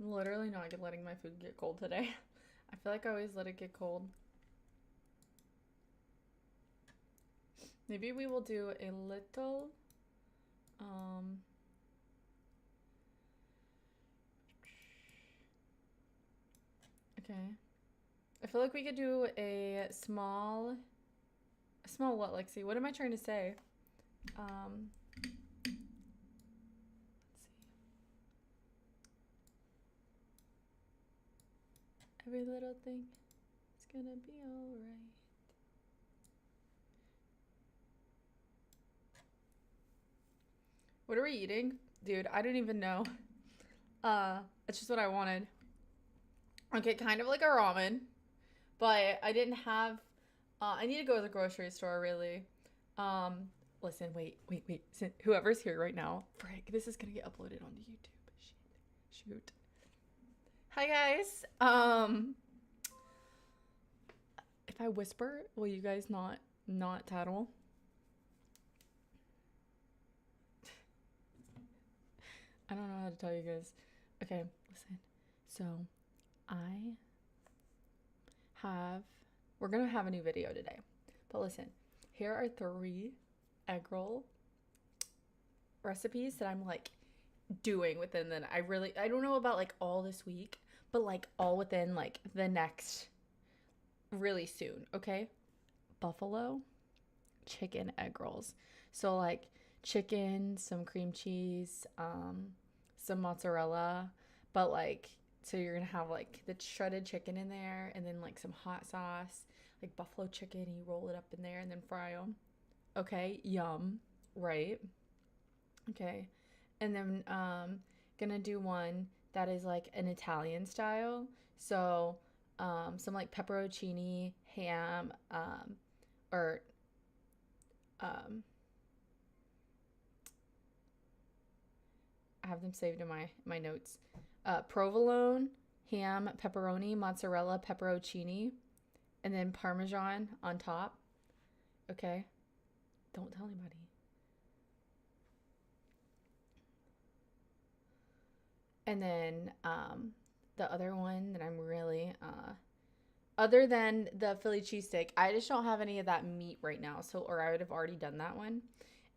I'm literally not letting my food get cold today. I feel like I always let it get cold. Maybe we will do a little, okay. I feel like we could do a small what, Lexi? What am I trying to say? Let's see. Every little thing is gonna be alright. What are we eating? Dude, I don't even know. It's just what I wanted. Okay, kind of like a ramen, but I didn't have, I need to go to the grocery store, really. Listen, wait. Whoever's here right now, frick, this is gonna get uploaded onto YouTube. Shoot. Hi, guys. If I whisper, will you guys not tattle? I don't know how to tell you guys. Okay, listen. So, we're gonna have a new video today. But listen, here are 3 egg roll recipes that I'm like doing within I don't know about like all this week, but like all within like the next really soon, okay? Buffalo chicken egg rolls. So like chicken, some cream cheese, some mozzarella, but like so you're gonna have like the shredded chicken in there and then like some hot sauce, like buffalo chicken, and you roll it up in there and then fry them. Okay, yum, right? Okay. And then gonna do one that is like an Italian style. So some like pepperoncini, ham, or um I have them saved in my notes. Provolone, ham, pepperoni, mozzarella, pepperoncini, and then parmesan on top. Okay? Don't tell anybody. And then the other one that I'm really other than the Philly cheesesteak, I just don't have any of that meat right now. So or I would have already done that one.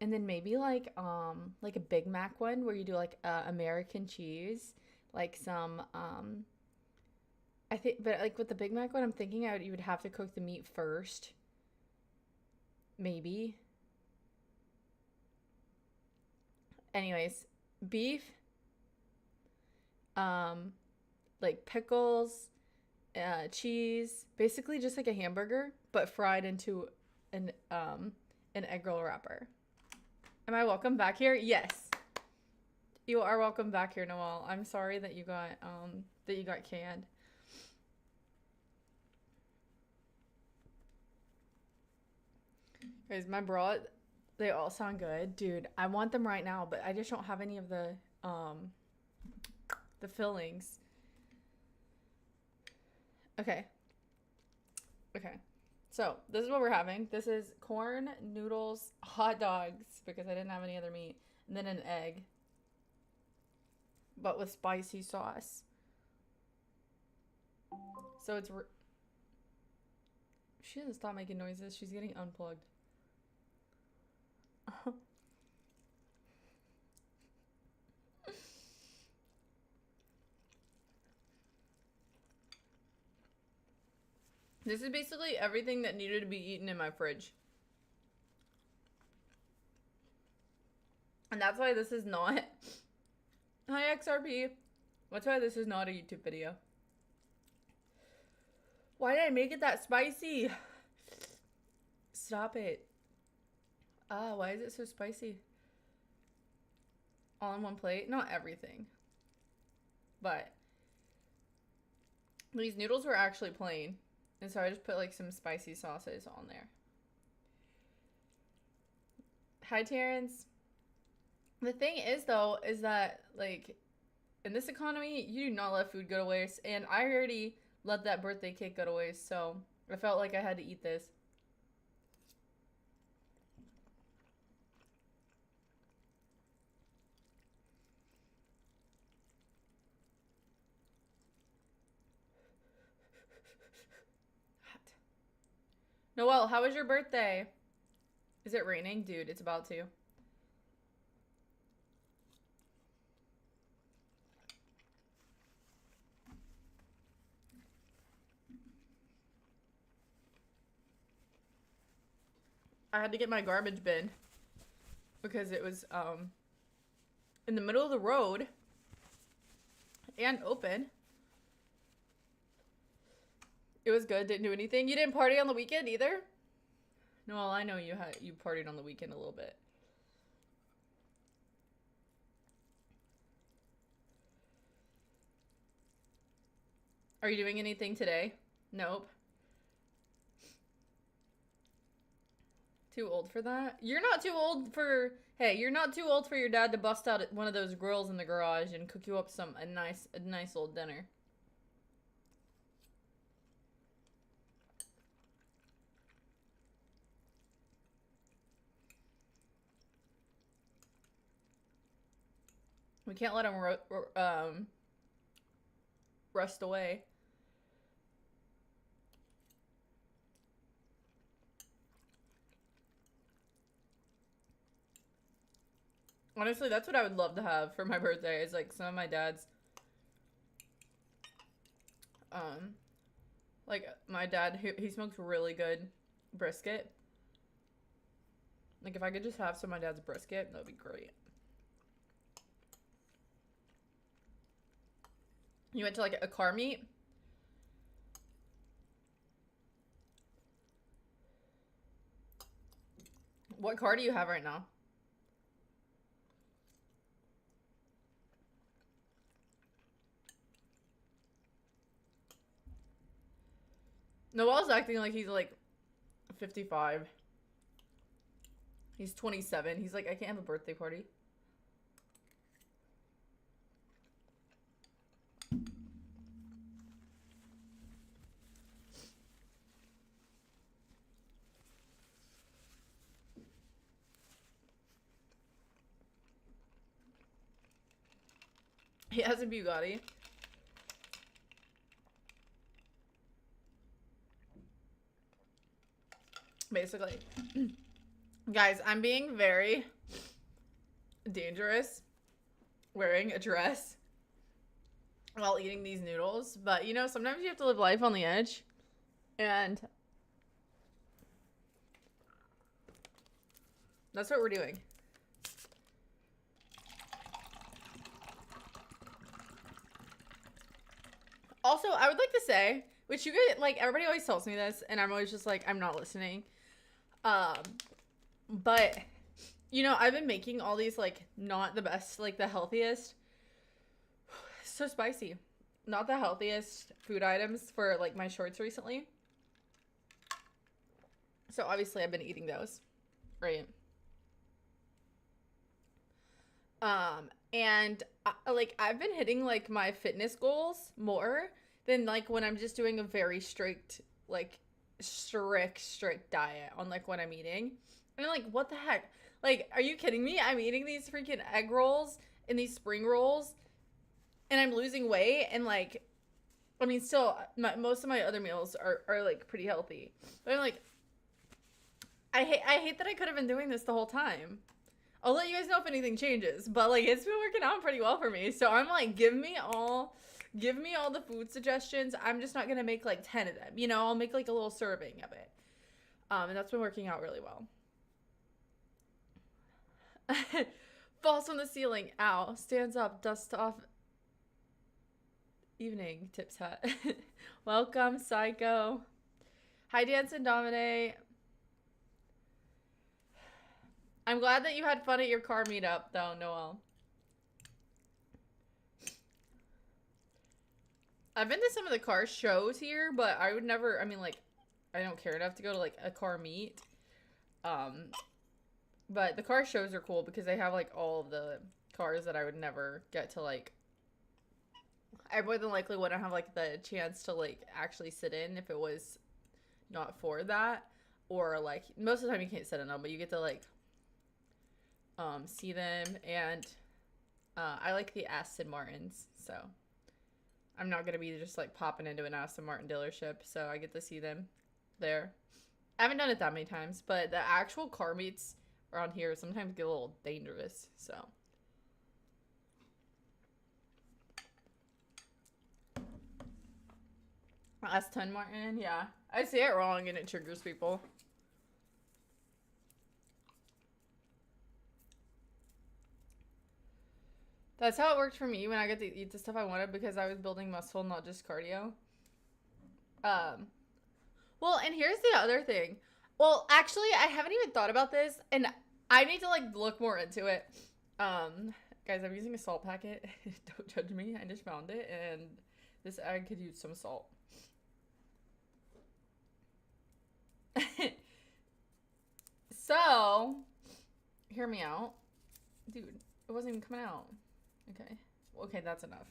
And then maybe like a Big Mac one where you do like American cheese, like some I think but like with the Big Mac one I'm thinking you would have to cook the meat first. Maybe. Anyways, beef, um like pickles, cheese, basically just like a hamburger, but fried into an egg roll wrapper. Am I welcome back here? Yes, you are welcome back here, Noel. I'm sorry that you got canned. Guys, my bra, they all sound good, dude. I want them right now, but I just don't have any of the fillings. Okay. Okay. So this is what we're having. This is corn, noodles, hot dogs, because I didn't have any other meat, and then an egg, but with spicy sauce. So she doesn't stop making noises. She's getting unplugged. This is basically everything that needed to be eaten in my fridge. And that's why this is not. Hi, XRP. That's why this is not a YouTube video. Why did I make it that spicy? Stop it. Why is it so spicy? All in one plate? Not everything. But these noodles were actually plain. And so I just put like some spicy sauces on there. Hi, Terrence. The thing is, though, is that like in this economy, you do not let food go to waste. And I already let that birthday cake go to waste. So I felt like I had to eat this. Noelle, how was your birthday? Is it raining? Dude, it's about to. I had to get my garbage bin because it was in the middle of the road and open. It was good. Didn't do anything. You didn't party on the weekend either? No, well, I know you partied on the weekend a little bit. Are you doing anything today? Nope. Too old for that? You're not too old for... Hey, you're not too old for your dad to bust out one of those grills in the garage and cook you up a nice old dinner. We can't let him rust away. Honestly, that's what I would love to have for my birthday. Is like some of my dad's, like my dad, he smokes really good brisket. Like if I could just have some of my dad's brisket, that would be great. You went to like a car meet? What car do you have right now? Noel's acting like he's like 55. He's 27. He's like, I can't have a birthday party. He has a Bugatti. Basically. Guys, I'm being very dangerous wearing a dress while eating these noodles. But, you know, sometimes you have to live life on the edge. And that's what we're doing. Also, I would like to say, which you get, like, everybody always tells me this, and I'm always just like, I'm not listening. But, you know, I've been making all these, like, not the best, like, the healthiest. So spicy. Not the healthiest food items for, like, my shorts recently. So, obviously, I've been eating those. Right. And, like, I've been hitting, like, my fitness goals more than, like, when I'm just doing a very strict, like, strict diet on, like, what I'm eating. And I'm like, what the heck? Like, are you kidding me? I'm eating these freaking egg rolls and these spring rolls, and I'm losing weight, and, like, I mean, still, most of my other meals are like, pretty healthy. But I'm like, I hate that I could have been doing this the whole time. I'll let you guys know if anything changes, but, like, it's been working out pretty well for me. So I'm like, give me all the food suggestions. I'm just not gonna make like 10 of them, you know. I'll make like a little serving of it, and that's been working out really well. Falls from the ceiling. Ow. Stands up. Dust off. Evening. Tips hat. Welcome, Psycho. Hi, Dance and Domine. I'm glad that you had fun at your car meetup, though, Noelle. I've been to some of the car shows here, but I would never, I mean, like, I don't care enough to go to, like, a car meet. But the car shows are cool because they have, like, all of the cars that I would never get to, like, I more than likely wouldn't have, like, the chance to, like, actually sit in if it was not for that. Or, like, most of the time you can't sit in them, but you get to, like, see them. And I like the Aston Martins, so I'm not gonna be just, like, popping into an Aston Martin dealership, so I get to see them there. I haven't done it that many times, but the actual car meets around here sometimes get a little dangerous, so. Aston Martin, yeah. I say it wrong and it triggers people. That's how it worked for me when I got to eat the stuff I wanted because I was building muscle, not just cardio. Well, and here's the other thing. Well, actually, I haven't even thought about this, and I need to like look more into it. Guys, I'm using a salt packet. Don't judge me. I just found it, and this egg could use some salt. So, hear me out, dude. It wasn't even coming out. Okay. Okay, that's enough.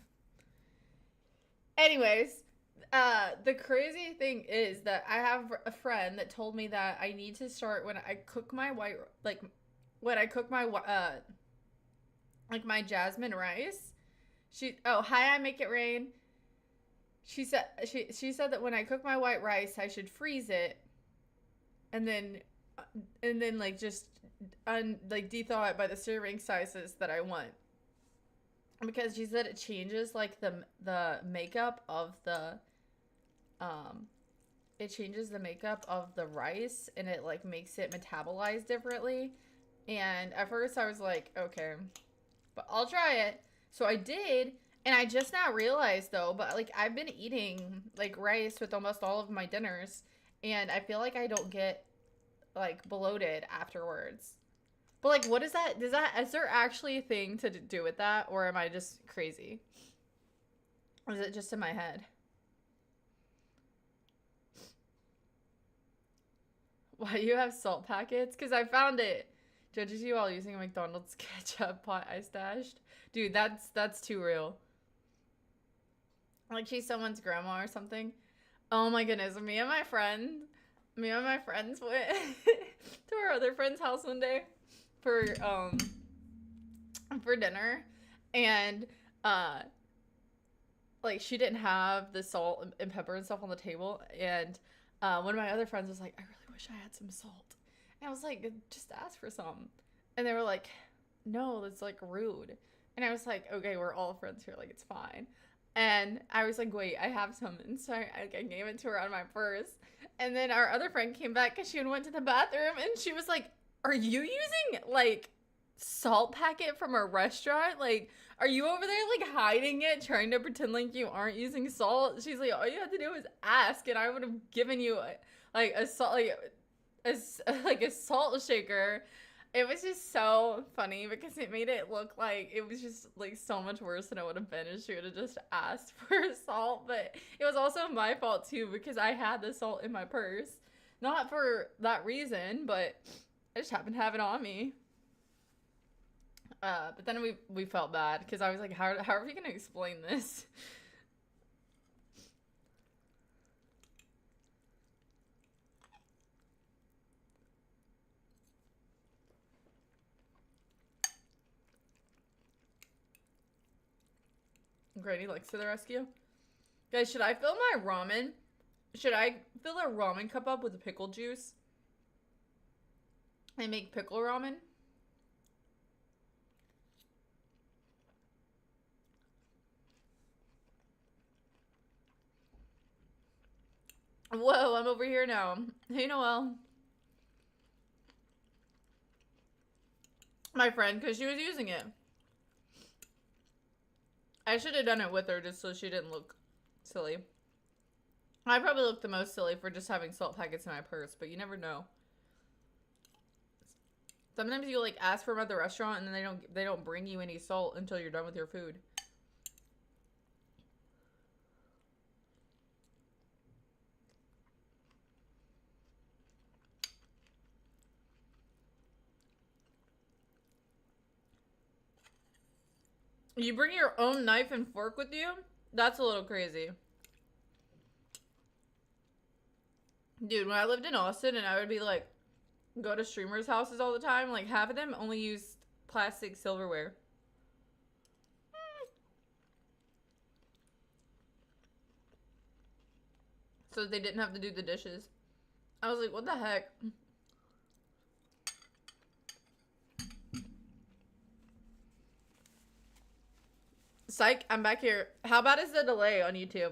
Anyways, the crazy thing is that I have a friend that told me that I need to start when I cook my when I cook my like my jasmine rice. Hi, I make it rain. She said she said that when I cook my white rice, I should freeze it, and then like just like de-thaw it by the serving sizes that I want. Because she said it changes like the makeup of the it changes the makeup of the rice and it like makes it metabolize differently. And at first I was like, okay, but I'll try it. So I did, and I just now realized though, but like I've been eating like rice with almost all of my dinners, and I feel like I don't get like bloated afterwards. But like, what is that? Is there actually a thing to do with that, or am I just crazy? Or is it just in my head? Why do you have salt packets? Because I found it. Judges you while using a McDonald's ketchup pot I stashed. Dude, that's too real. Like she's someone's grandma or something. Oh my goodness, me and my friends went to our other friend's house one day for dinner, and like she didn't have the salt and pepper and stuff on the table, and one of my other friends was like, I really wish I had some salt, and I was like, just ask for some, and they were like, no, that's like rude, and I was like, okay, we're all friends here, like it's fine. And I was like, wait, I have some. And so I gave it to her on my purse. And then our other friend came back because she went to the bathroom, and she was like, are you using like salt packet from a restaurant? Like, are you over there like hiding it, trying to pretend like you aren't using salt? She's like, all you had to do was ask, and I would have given you like a salt, like a salt shaker. It was just so funny because it made it look like it was just like so much worse than it would have been if she would have just asked for salt. But it was also my fault too because I had the salt in my purse. Not for that reason, but I just happened to have it on me. But then we felt bad because I was like, how are we going to explain this? Granny likes to the rescue. Guys, should I fill my ramen? Should I fill a ramen cup up with pickle juice? And make pickle ramen? Whoa, I'm over here now. Hey, Noelle. My friend, because she was using it. I should have done it with her just so she didn't look silly. I probably look the most silly for just having salt packets in my purse, but you never know. Sometimes you like ask for them at the restaurant and then they don't bring you any salt until you're done with your food. You bring your own knife and fork with you? That's a little crazy. Dude, when I lived in Austin and I would be like, go to streamers' houses all the time, like half of them only used plastic silverware. So they didn't have to do the dishes. I was like, what the heck? Psych, I'm back here. How bad is the delay on YouTube?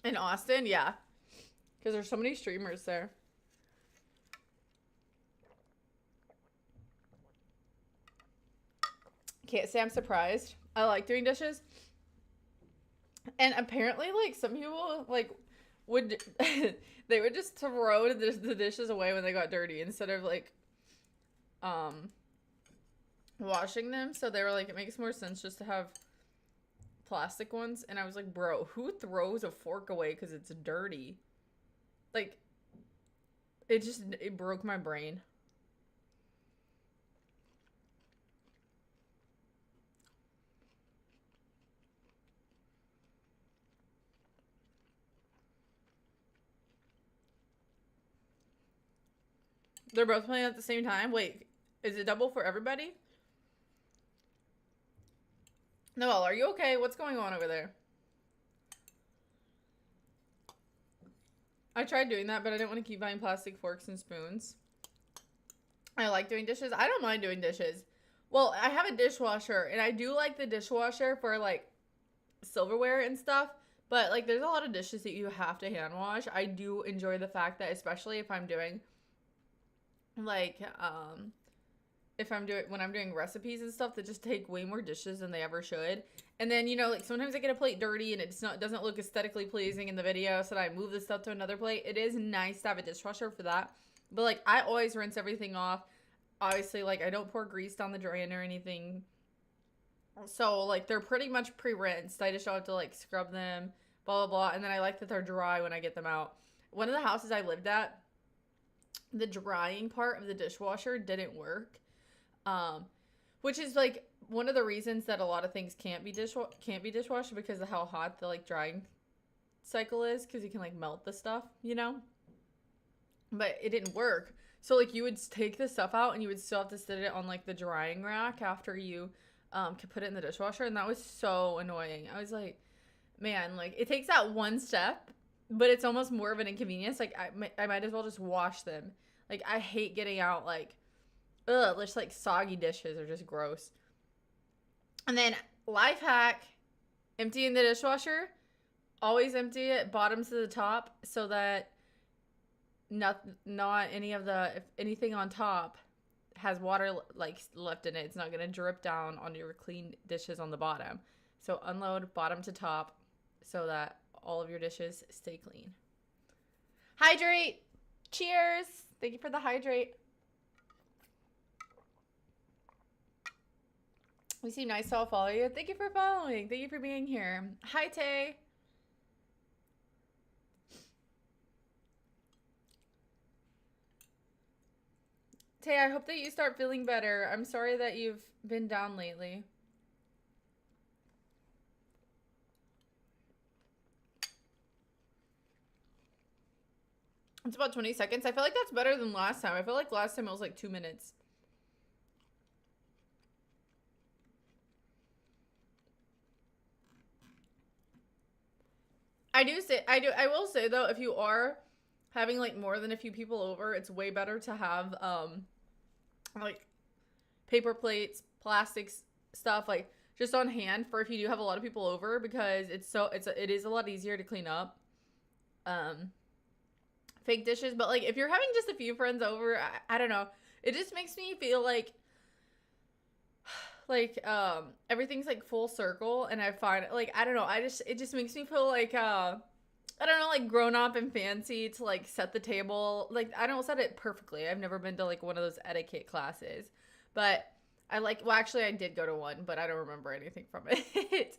In Austin? Yeah. Because there's so many streamers there. Can't say I'm surprised. I like doing dishes. And apparently, like, some people, like, would... they would just throw the dishes away when they got dirty instead of, like, washing them. So they were like, it makes more sense just to have plastic ones. And I was like, bro, who throws a fork away because it's dirty? Like, it broke my brain. They're both playing at the same time? Wait, is it double for everybody? Noelle, are you okay? What's going on over there? I tried doing that, but I didn't want to keep buying plastic forks and spoons. I like doing dishes. I don't mind doing dishes. Well, I have a dishwasher, and I do like the dishwasher for, like, silverware and stuff. But, like, there's a lot of dishes that you have to hand wash. I do enjoy the fact that, especially if I'm doing, like, when I'm doing recipes and stuff that just take way more dishes than they ever should. And then, you know, like, sometimes I get a plate dirty and doesn't look aesthetically pleasing in the video, so I move the stuff to another plate. It is nice to have a dishwasher for that. But, like, I always rinse everything off. Obviously, like, I don't pour grease down the drain or anything. So, like, they're pretty much pre-rinsed. I just don't have to, like, scrub them, blah, blah, blah. And then I like that they're dry when I get them out. One of the houses I lived at, the drying part of the dishwasher didn't work. Which is, like, one of the reasons that a lot of things can't be dishwashed because of how hot the, like, drying cycle is. Because you can, like, melt the stuff, you know? But it didn't work. So, like, you would take the stuff out and you would still have to sit it on, like, the drying rack after you could put it in the dishwasher. And that was so annoying. I was like, man, like, it takes that one step, but it's almost more of an inconvenience. Like, I might as well just wash them. Like, I hate getting out, like, just, like, soggy dishes are just gross. And then, life hack, emptying the dishwasher. Always empty it bottom to the top so that not any of if anything on top has water, like, left in it. It's not going to drip down on your clean dishes on the bottom. So, unload bottom to top so that all of your dishes stay clean. Hydrate! Cheers! Thank you for the hydrate. We seem nice, so I'll follow you. Thank you for following. Thank you for being here. Hi, Tay. Tay, I hope that you start feeling better. I'm sorry that you've been down lately. It's about 20 seconds. I feel like that's better than last time. I feel like last time it was like 2 minutes. I will say though, if you are having like more than a few people over, it's way better to have like paper plates, plastics, stuff like just on hand for if you do have a lot of people over, because it is a lot easier to clean up fake dishes. But like if you're having just a few friends over, I don't know, it just makes me feel like everything's like full circle, and I find like I don't know, it just makes me feel like I don't know, like grown up and fancy to like set the table. Like I don't set it perfectly. I've never been to like one of those etiquette classes, but actually I did go to one, but I don't remember anything from it.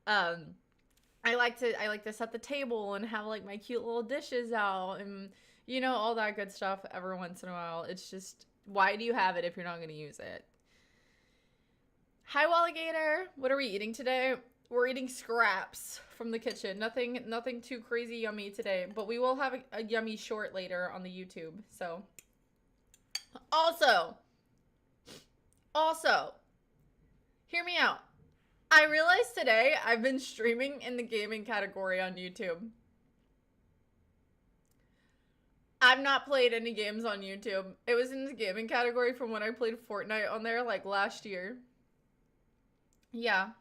I like to set the table and have like my cute little dishes out and you know all that good stuff every once in a while. It's just, why do you have it if you're not going to use it? Hi, Walligator. What are we eating today? We're eating scraps from the kitchen. Nothing too crazy yummy today, but we will have a yummy short later on the YouTube. So, also, hear me out. I realized today I've been streaming in the gaming category on YouTube. I've not played any games on YouTube. It was in the gaming category from when I played Fortnite on there like last year. Yeah.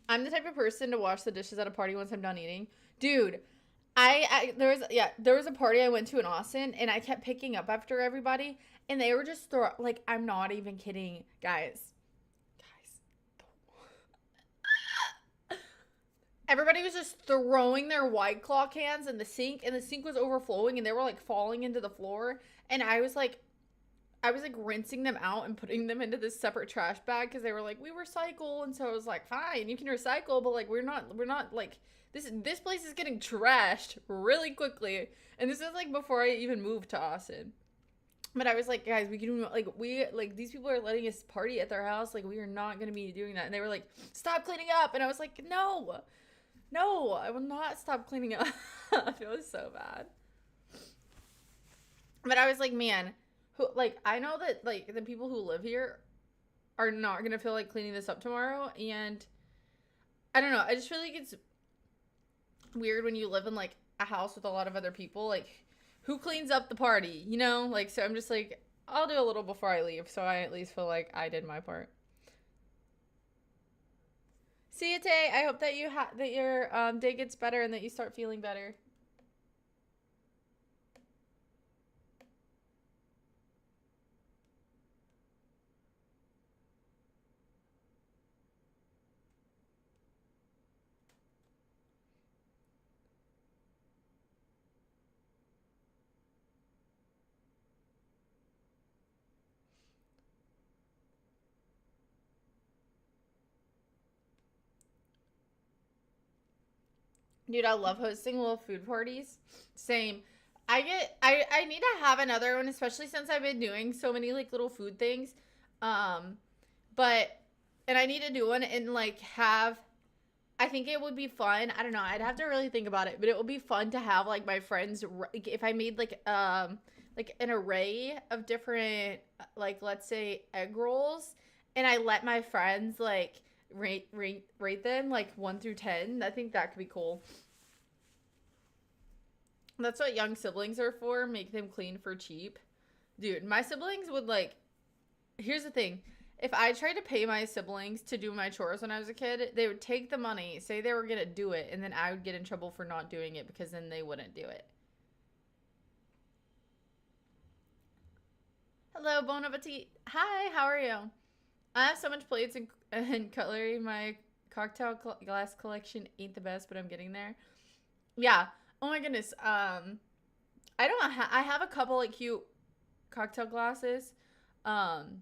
I'm the type of person to wash the dishes at a party once I'm done eating. Dude, there was a party I went to in Austin and I kept picking up after everybody and they were just like, I'm not even kidding, guys. Everybody was just throwing their White Claw cans in the sink and the sink was overflowing and they were like falling into the floor and I was like rinsing them out and putting them into this separate trash bag because they were like, we recycle. And so I was like, fine, you can recycle, but like we're not like this place is getting trashed really quickly. And this is like before I even moved to Austin. But I was like, guys, these people are letting us party at their house, like we are not gonna be doing that. And they were like, stop cleaning up. And I was like, no, I will not stop cleaning up. It was so bad. But I was like, man, I know that like the people who live here are not gonna feel like cleaning this up tomorrow, and I don't know, I just feel like it's weird when you live in like a house with a lot of other people, like who cleans up the party, you know? Like, so I'm just like, I'll do a little before I leave so I at least feel like I did my part. See you, Tay. I hope that that your day gets better and that you start feeling better. Dude, I love hosting little food parties. Same. I need to have another one, especially since I've been doing so many like little food things. Um, but and I need to do one and like have I think it would be fun. I don't know. I'd have to really think about it, but it would be fun to have like my friends if I made like an array of different like let's say egg rolls and I let my friends like rate them like 1 through 10. I think that could be cool. That's what young siblings are for, make them clean for cheap. Dude, my siblings would like here's the thing. If I tried to pay my siblings to do my chores when I was a kid, they would take the money, say they were going to do it, and then I would get in trouble for not doing it because then they wouldn't do it. Hello, Bon Appetit. Hi, how are you? I have so much plates and cutlery. My cocktail glass collection ain't the best, but I'm getting there. Yeah. Oh my goodness. I don't. I have a couple like cute cocktail glasses. Um,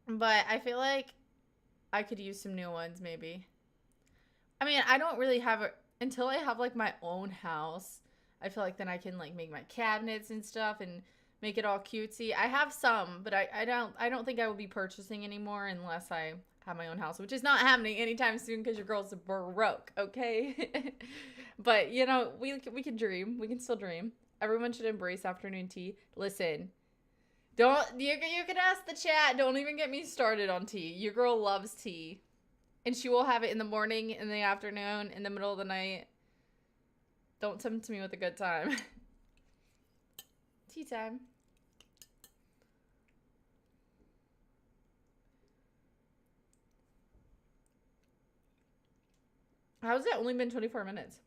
but I feel like I could use some new ones maybe. I mean, I don't really have it until I have like my own house. I feel like then I can like make my cabinets and stuff and make it all cutesy. I have some, but I don't think I will be purchasing anymore unless I have my own house, which is not happening anytime soon because your girl's broke, okay? But you know, we can dream. We can still dream. Everyone should embrace afternoon tea. Listen, don't you can ask the chat. Don't even get me started on tea. Your girl loves tea. And she will have it in the morning, in the afternoon, in the middle of the night. Don't tempt me with a good time. Tea time. How's it only been 24 minutes?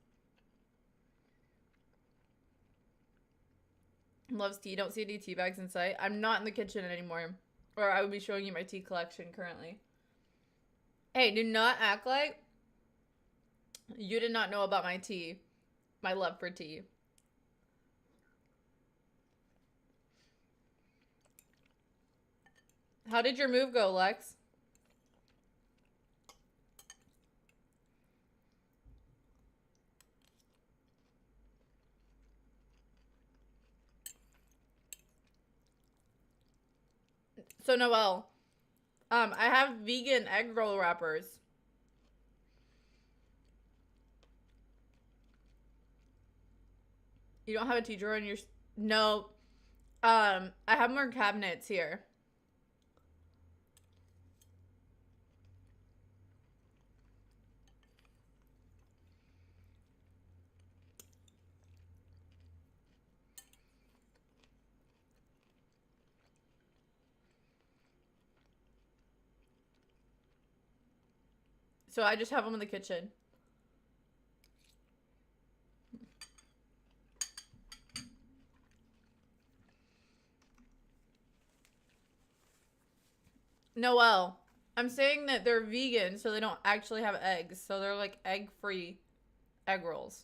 Loves tea. Don't see any tea bags in sight. I'm not in the kitchen anymore. Or I would be showing you my tea collection currently. Hey, do not act like you did not know about my tea. My love for tea. How did your move go, Lex? So, Noelle, I have vegan egg roll wrappers. You don't have a tea drawer in your... No. I have more cabinets here. So I just have them in the kitchen. Noelle, I'm saying that they're vegan, so they don't actually have eggs. So they're like egg-free egg rolls.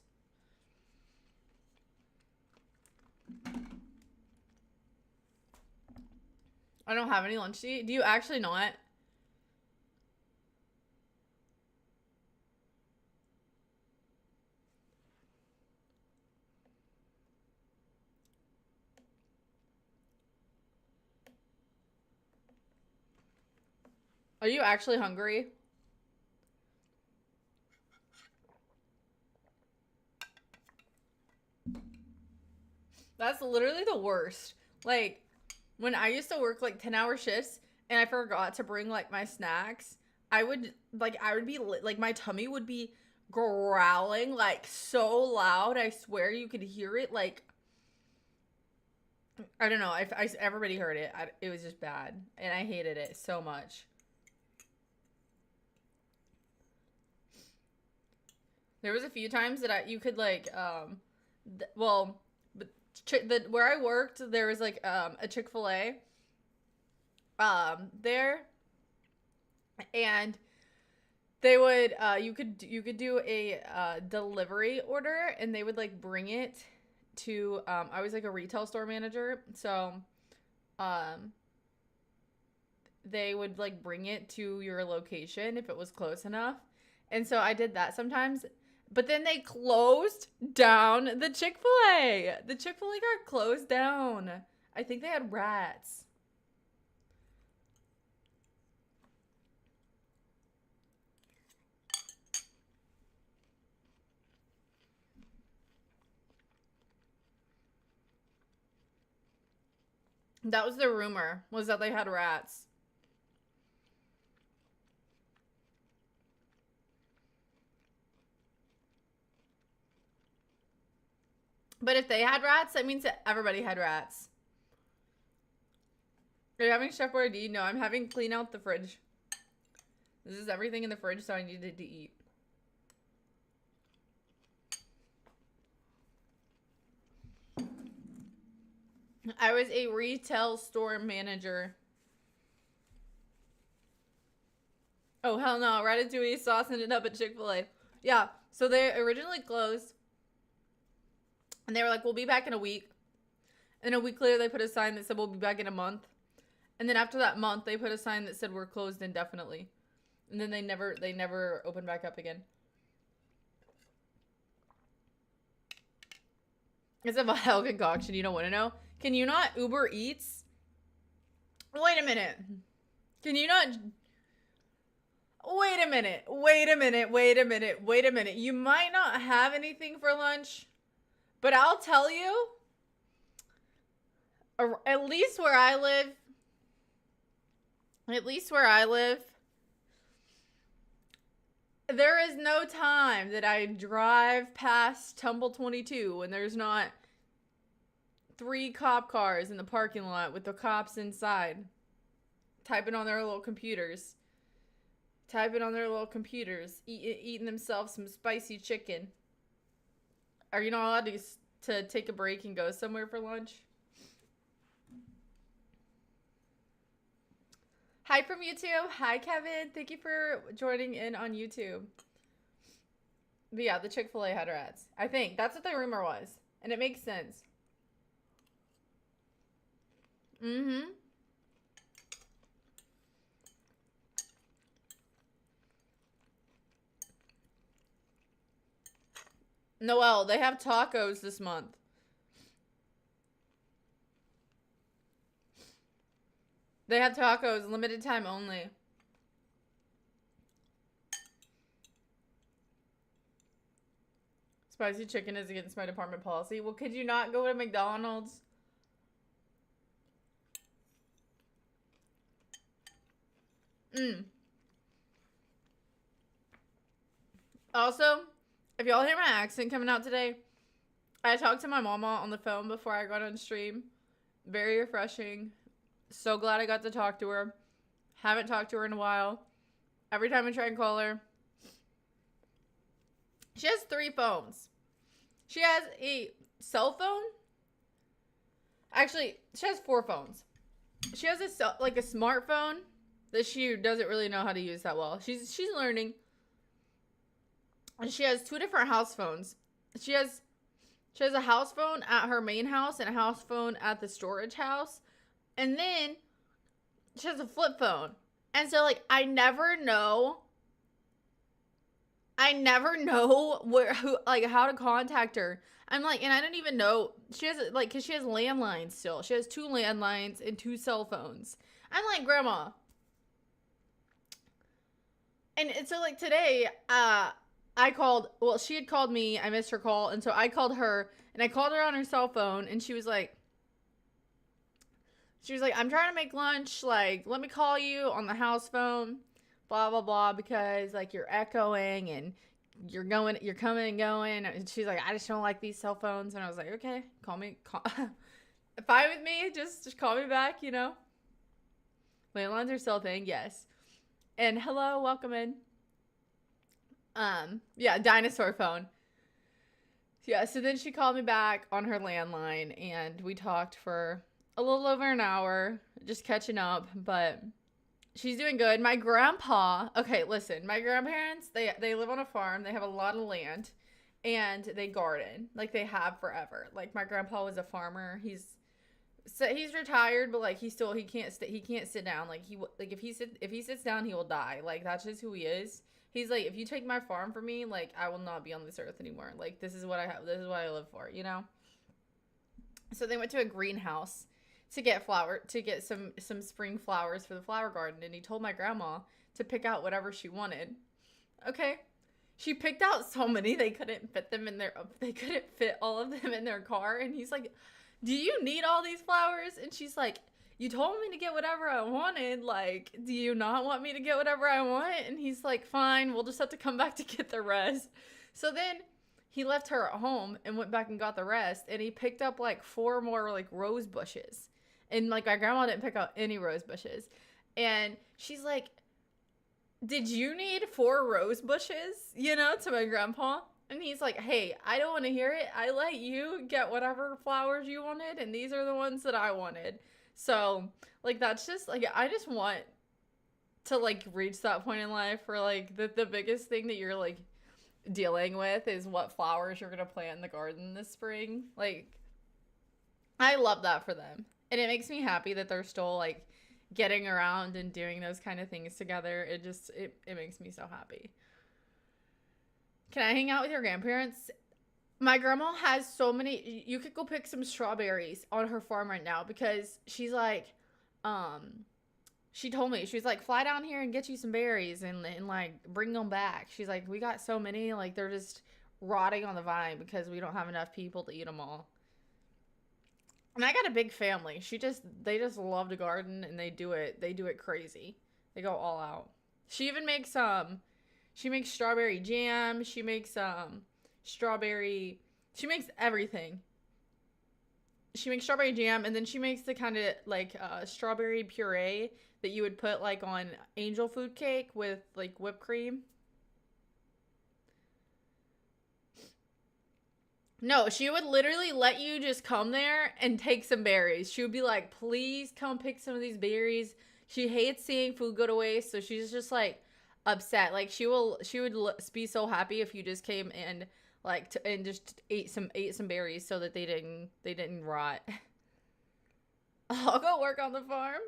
I don't have any lunch to eat. Do you actually not? Are you actually hungry? That's literally the worst. Like, when I used to work like 10-hour shifts and I forgot to bring like my snacks, I would be like, my tummy would be growling like so loud. I swear you could hear it. Like, I don't know. If everybody heard it, it was just bad. And I hated it so much. There was a few times that you could like, well, where I worked, there was like a Chick-fil-A there, and they would you could do a delivery order, and they would like bring it to I was like a retail store manager, so they would like bring it to your location if it was close enough. And so I did that sometimes. But then they closed down the Chick-fil-A. The Chick-fil-A got closed down. I think they had rats. That was the rumor, was that they had rats. But if they had rats, that means that everybody had rats. Are you having Chef Boyardee? No, I'm having clean out the fridge. This is everything in the fridge, so I needed to eat. I was a retail store manager. Oh, hell no. Ratatouille sauce ended up at Chick-fil-A. Yeah, so they originally closed. And they were like, we'll be back in a week. And a week later, they put a sign that said, we'll be back in a month. And then after that month, they put a sign that said, we're closed indefinitely. And then they never opened back up again. It's a vile concoction. You don't want to know? Can you not Uber Eats? Wait a minute. Can you not... Wait a minute. Wait a minute. Wait a minute. Wait a minute. You might not have anything for lunch. But I'll tell you, at least where I live, there is no time that I drive past Tumble 22 when there's not 3 cop cars in the parking lot with the cops inside, typing on their little computers, eating themselves some spicy chicken. Are you not allowed to take a break and go somewhere for lunch? Hi from YouTube. Hi, Kevin. Thank you for joining in on YouTube. But yeah, the Chick-fil-A had rats. I think. That's what the rumor was. And it makes sense. Mm-hmm. Noelle, they have tacos this month. They have tacos, limited time only. Spicy chicken is against my department policy. Well, could you not go to McDonald's? Also, if y'all hear my accent coming out today, I talked to my mama on the phone before I got on stream. Very refreshing. So glad I got to talk to her. Haven't talked to her in a while. Every time I try and call her, She has 3 phones. She has a cell phone. Actually, she has 4 phones. She has a smartphone that she doesn't really know how to use that well. She's learning. And she has 2 different house phones. She has a house phone at her main house and a house phone at the storage house. And then she has a flip phone. And so like I never know how to contact her. I'm like, and I don't even know. She has like, cause she has landlines still. She has 2 landlines and 2 cell phones. I'm like, Grandma. And so like today, I called, well, she had called me. I missed her call. And so I called her and I called her on her cell phone and she was like, I'm trying to make lunch. Like, let me call you on the house phone, blah, blah, blah, because like you're echoing and you're coming and going. And she's like, I just don't like these cell phones. And I was like, okay, call fine with me. Just call me back, you know. Landlines are still a thing. Yes. And hello, welcome in. Yeah, dinosaur phone. Yeah, so then she called me back on her landline and we talked for a little over an hour, just catching up, but she's doing good. My grandpa, okay, listen, my grandparents, they live on a farm. They have a lot of land and they garden like they have forever. Like my grandpa was a farmer. He's retired, but like he can't sit down. Like if he sits down, he will die. Like that's just who he is. He's like, if you take my farm from me, like I will not be on this earth anymore. Like this is what I have. This is what I live for, you know? So they went to a greenhouse to get some spring flowers for the flower garden, and he told my grandma to pick out whatever she wanted. Okay. She picked out so many they couldn't fit all of them in their car, and he's like, "Do you need all these flowers?" And she's like, "You told me to get whatever I wanted. Like, do you not want me to get whatever I want?" And he's like, "Fine, we'll just have to come back to get the rest." So then he left her at home and went back and got the rest, and he picked up like 4 more like rose bushes. And like my grandma didn't pick out any rose bushes. And she's like, "Did you need 4 rose bushes?" You know, to my grandpa. And he's like, "Hey, I don't want to hear it. I let you get whatever flowers you wanted, and these are the ones that I wanted." So, like, that's just, like, I just want to, like, reach that point in life where, like, the biggest thing that you're, like, dealing with is what flowers you're going to plant in the garden this spring. Like, I love that for them. And it makes me happy that they're still, like, getting around and doing those kind of things together. It makes me so happy. Can I hang out with your grandparents? My grandma has so many. You could go pick some strawberries on her farm right now because she's like, she told me, she's like, fly down here and get you some berries and like bring them back. She's like, we got so many, like they're just rotting on the vine because we don't have enough people to eat them all. And I got a big family. They just love to garden and they do it crazy. They go all out. She even makes she makes strawberry jam. She makes she makes everything. She makes strawberry jam, and then she makes the kind of like strawberry puree that you would put like on angel food cake with like whipped cream. No, she would literally let you just come there and take some berries. She would be like, "Please come pick some of these berries." She hates seeing food go to waste, so she's just like upset. Like she would be so happy if you just came and like and just ate some berries so that they didn't rot. I'll go work on the farm.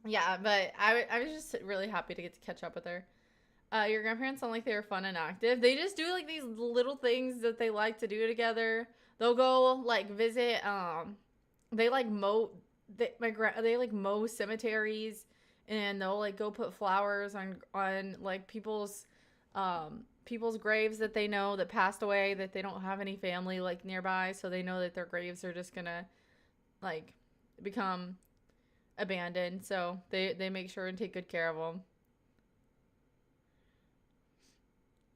Yeah, but I was just really happy to get to catch up with her. Your grandparents sound like they were fun and active. They just do like these little things that they like to do together. They'll go like visit. They like mow. They like mow cemeteries, and they'll like go put flowers on like people's graves that they know that passed away, that they don't have any family like nearby, so they know that their graves are just gonna like become abandoned. So they make sure and take good care of them.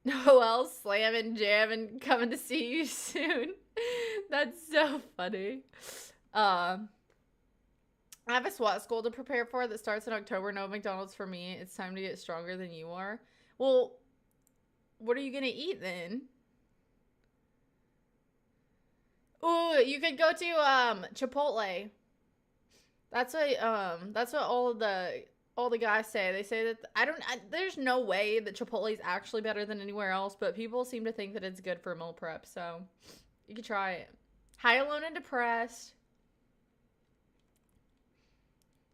Noel slamming, jamming, coming to see you soon. That's so funny. I have a SWAT school to prepare for that starts in October. No McDonald's for me. It's time to get stronger than you are. Well, what are you gonna eat then? Ooh, you could go to Chipotle. That's what all the guys say. They say that there's no way that Chipotle is actually better than anywhere else, but people seem to think that it's good for meal prep, so you could try it. Hi, alone and depressed.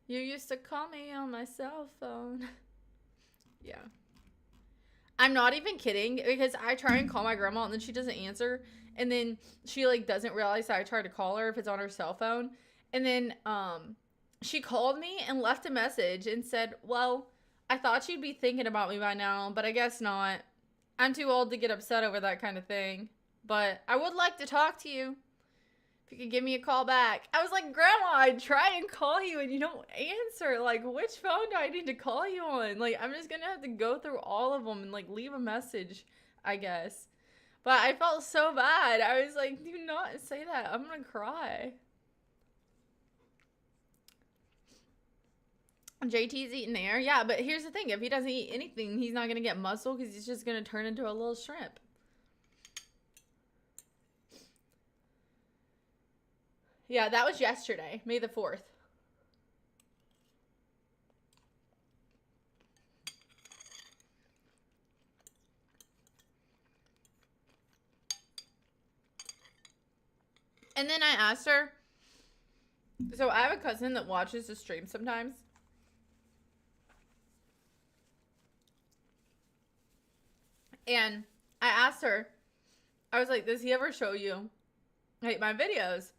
You used to call me on my cell phone. Yeah. I'm not even kidding, because I try and call my grandma and then she doesn't answer, and then she like doesn't realize that I tried to call her if it's on her cell phone. And then she called me and left a message and said, "Well, I thought you'd be thinking about me by now, but I guess not. I'm too old to get upset over that kind of thing, but I would like to talk to you. If you could give me a call back." I was like, "Grandma, I'd try and call you and you don't answer. Like, which phone do I need to call you on? Like, I'm just gonna have to go through all of them and like leave a message, I guess." But I felt so bad. I was like, "Do not say that. I'm gonna cry." JT's eating air. Yeah, but here's the thing. If he doesn't eat anything, he's not going to get muscle because he's just going to turn into a little shrimp. Yeah, that was yesterday, May the 4th. And then I asked her. So I have a cousin that watches the stream sometimes. And I asked her, I was like, "Does he ever show you like my videos?"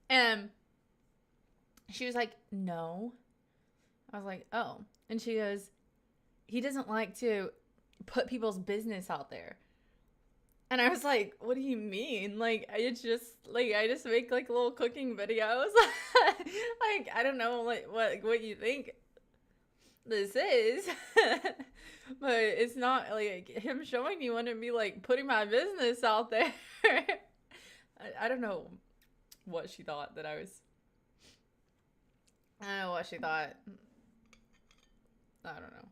And she was like, "No." I was like, "Oh." And she goes, "He doesn't like to put people's business out there." And I was like, "What do you mean?" Like, it's just like I just make like little cooking videos. Like, I don't know like what you think this is. But it's not like him showing you wouldn't be like putting my business out there. I don't know what she thought that I was. I don't know what she thought. I don't know.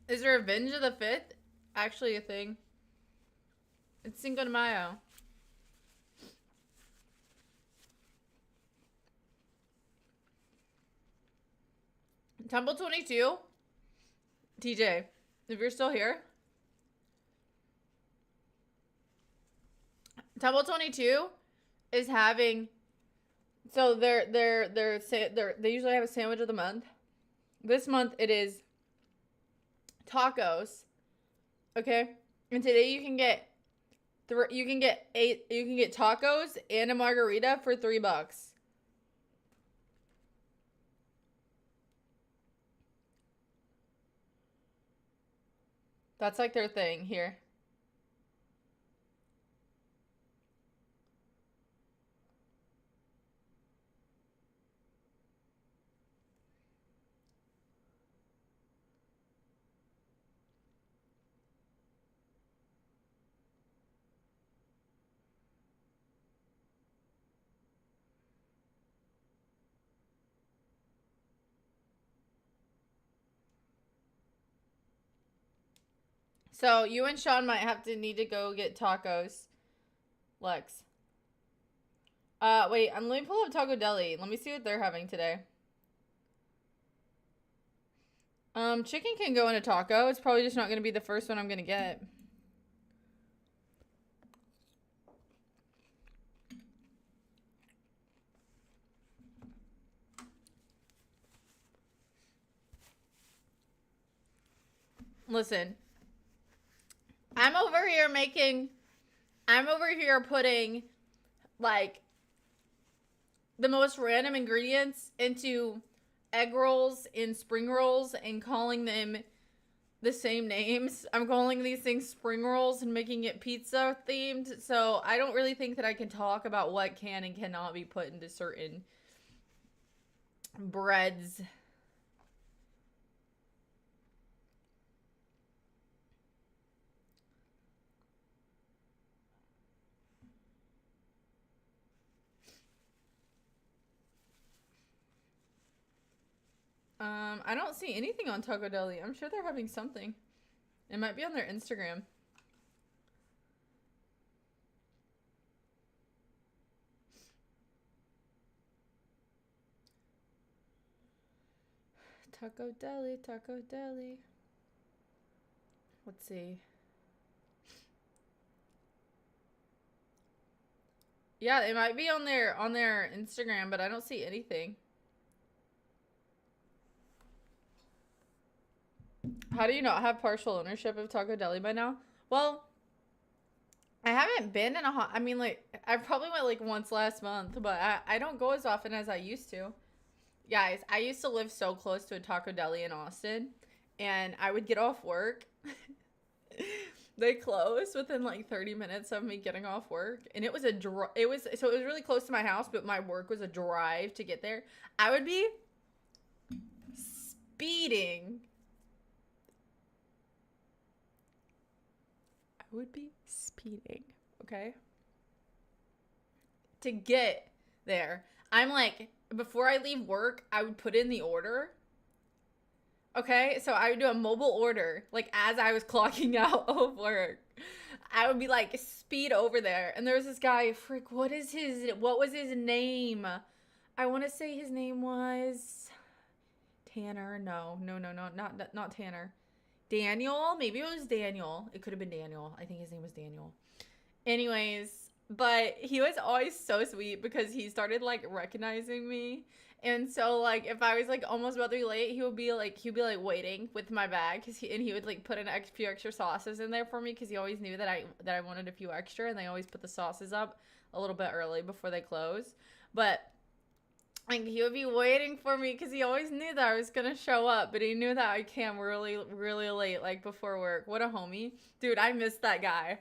Is Revenge of the 5th actually a thing? It's Cinco de Mayo. Temple 22? TJ, if you're still here. Temple 22 is having, so they usually have a sandwich of the month. This month it is tacos. Okay? And today you can get tacos and a margarita for $3. That's like their thing here. So you and Sean might need to go get tacos. Lex. Wait, let me pull up Taco Deli. Let me see what they're having today. Chicken can go in a taco. It's probably just not going to be the first one I'm going to get. Listen. I'm over here putting like the most random ingredients into egg rolls and spring rolls and calling them the same names. I'm calling these things spring rolls and making it pizza themed. So I don't really think that I can talk about what can and cannot be put into certain breads. I don't see anything on Taco Deli. I'm sure they're having something. It might be on their Instagram. Taco Deli, Taco Deli. Let's see. Yeah, it might be on their Instagram, but I don't see anything. How do you not have partial ownership of Taco Deli by now? Well, I haven't been in a hot. I mean, like, I probably went like once last month, but I don't go as often as I used to. Guys, I used to live so close to a Taco Deli in Austin, and I would get off work. They closed within like 30 minutes of me getting off work, and it was it was really close to my house, but my work was a drive to get there. I would be speeding. I would be speeding, okay? To get there. I'm like, before I leave work, I would put in the order. Okay, so I would do a mobile order, like as I was clocking out of work. I would be like speed over there, and there was this guy. Frick, what was his name? I want to say his name was Tanner. No, not Tanner. Daniel. Maybe it was Daniel. It could have been Daniel. I think his name was Daniel. Anyways, but he was always so sweet because he started like recognizing me. And so like if I was like almost about to be late, he'd be like waiting with my bag and he would like put few extra sauces in there for me because he always knew that I wanted a few extra, and they always put the sauces up a little bit early before they close. But like he would be waiting for me because he always knew that I was gonna show up, but he knew that I came really late, like before work. What a homie, dude! I miss that guy.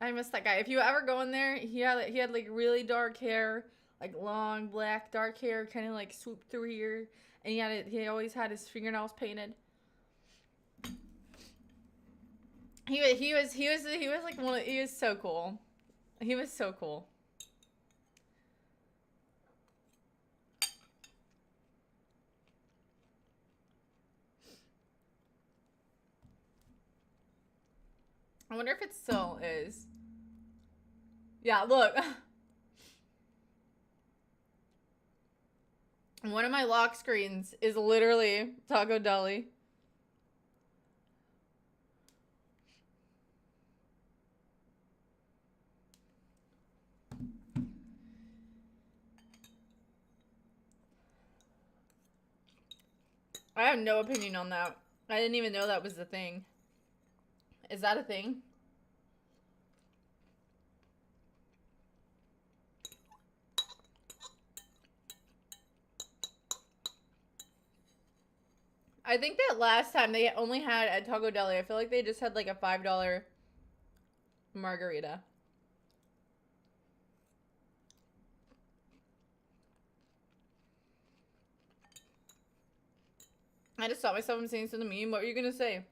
I miss that guy. If you ever go in there, he had like really dark hair, like long black dark hair, kind of like swooped through here, and he always had his fingernails painted. He was like he was so cool. He was so cool. I wonder if it still is. Yeah, look. One of my lock screens is literally Taco Deli. I have no opinion on that. I didn't even know that was the thing. Is that a thing? I think that last time they only had at Taco Deli, I feel like they just had like a $5 margarita. I just stopped myself from saying something mean. What were you gonna say?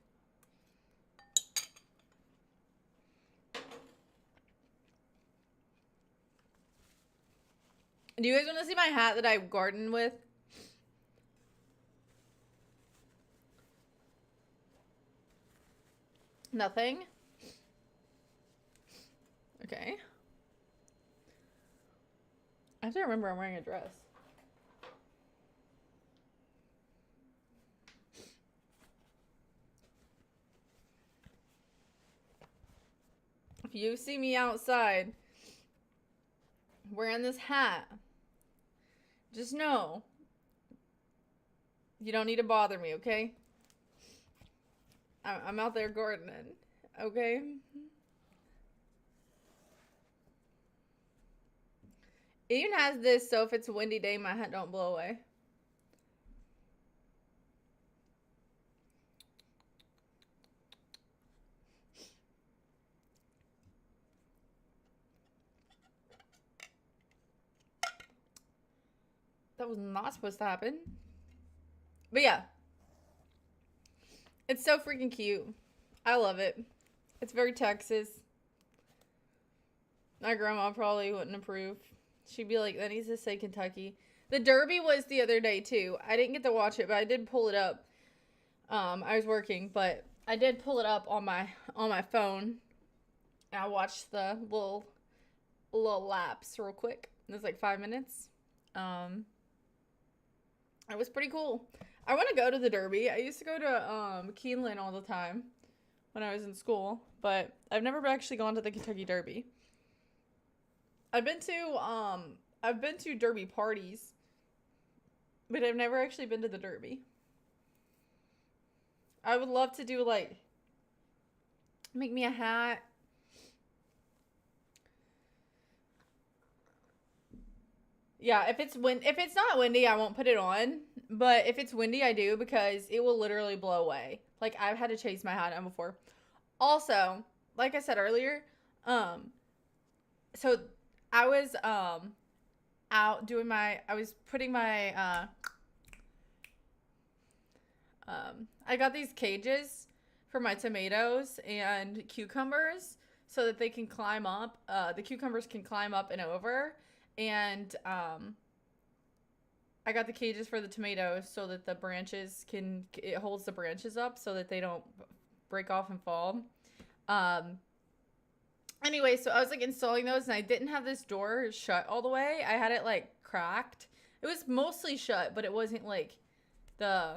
Do you guys want to see my hat that I garden with? Nothing? Okay. I have to remember I'm wearing a dress. If you see me outside wearing this hat, just know you don't need to bother me, okay? I'm out there gardening, okay? It even has this, so if it's a windy day, my hat don't blow away. That was not supposed to happen. But yeah. It's so freaking cute. I love it. It's very Texas. My grandma probably wouldn't approve. She'd be like, that needs to say Kentucky. The Derby was the other day too. I didn't get to watch it, but I did pull it up. I was working, but I did pull it up on my phone. And I watched the little laps real quick. It was like 5 minutes. It was pretty cool. I want to go to the Derby. I used to go to Keeneland all the time when I was in school, but I've never actually gone to the Kentucky Derby. I've been to Derby parties, but I've never actually been to the Derby. I would love to do like make me a hat. Yeah, if it's not windy, I won't put it on. But if it's windy, I do because it will literally blow away. Like I've had to chase my hat on before. Also, like I said earlier, so I was out doing I was putting my I got these cages for my tomatoes and cucumbers so that they can climb up. The cucumbers can climb up and over. And I got the cages for the tomatoes so that the branches it holds the branches up so that they don't break off and fall. Anyway, so I was like installing those and I didn't have this door shut all the way. I had it like cracked. It was mostly shut, but it wasn't like they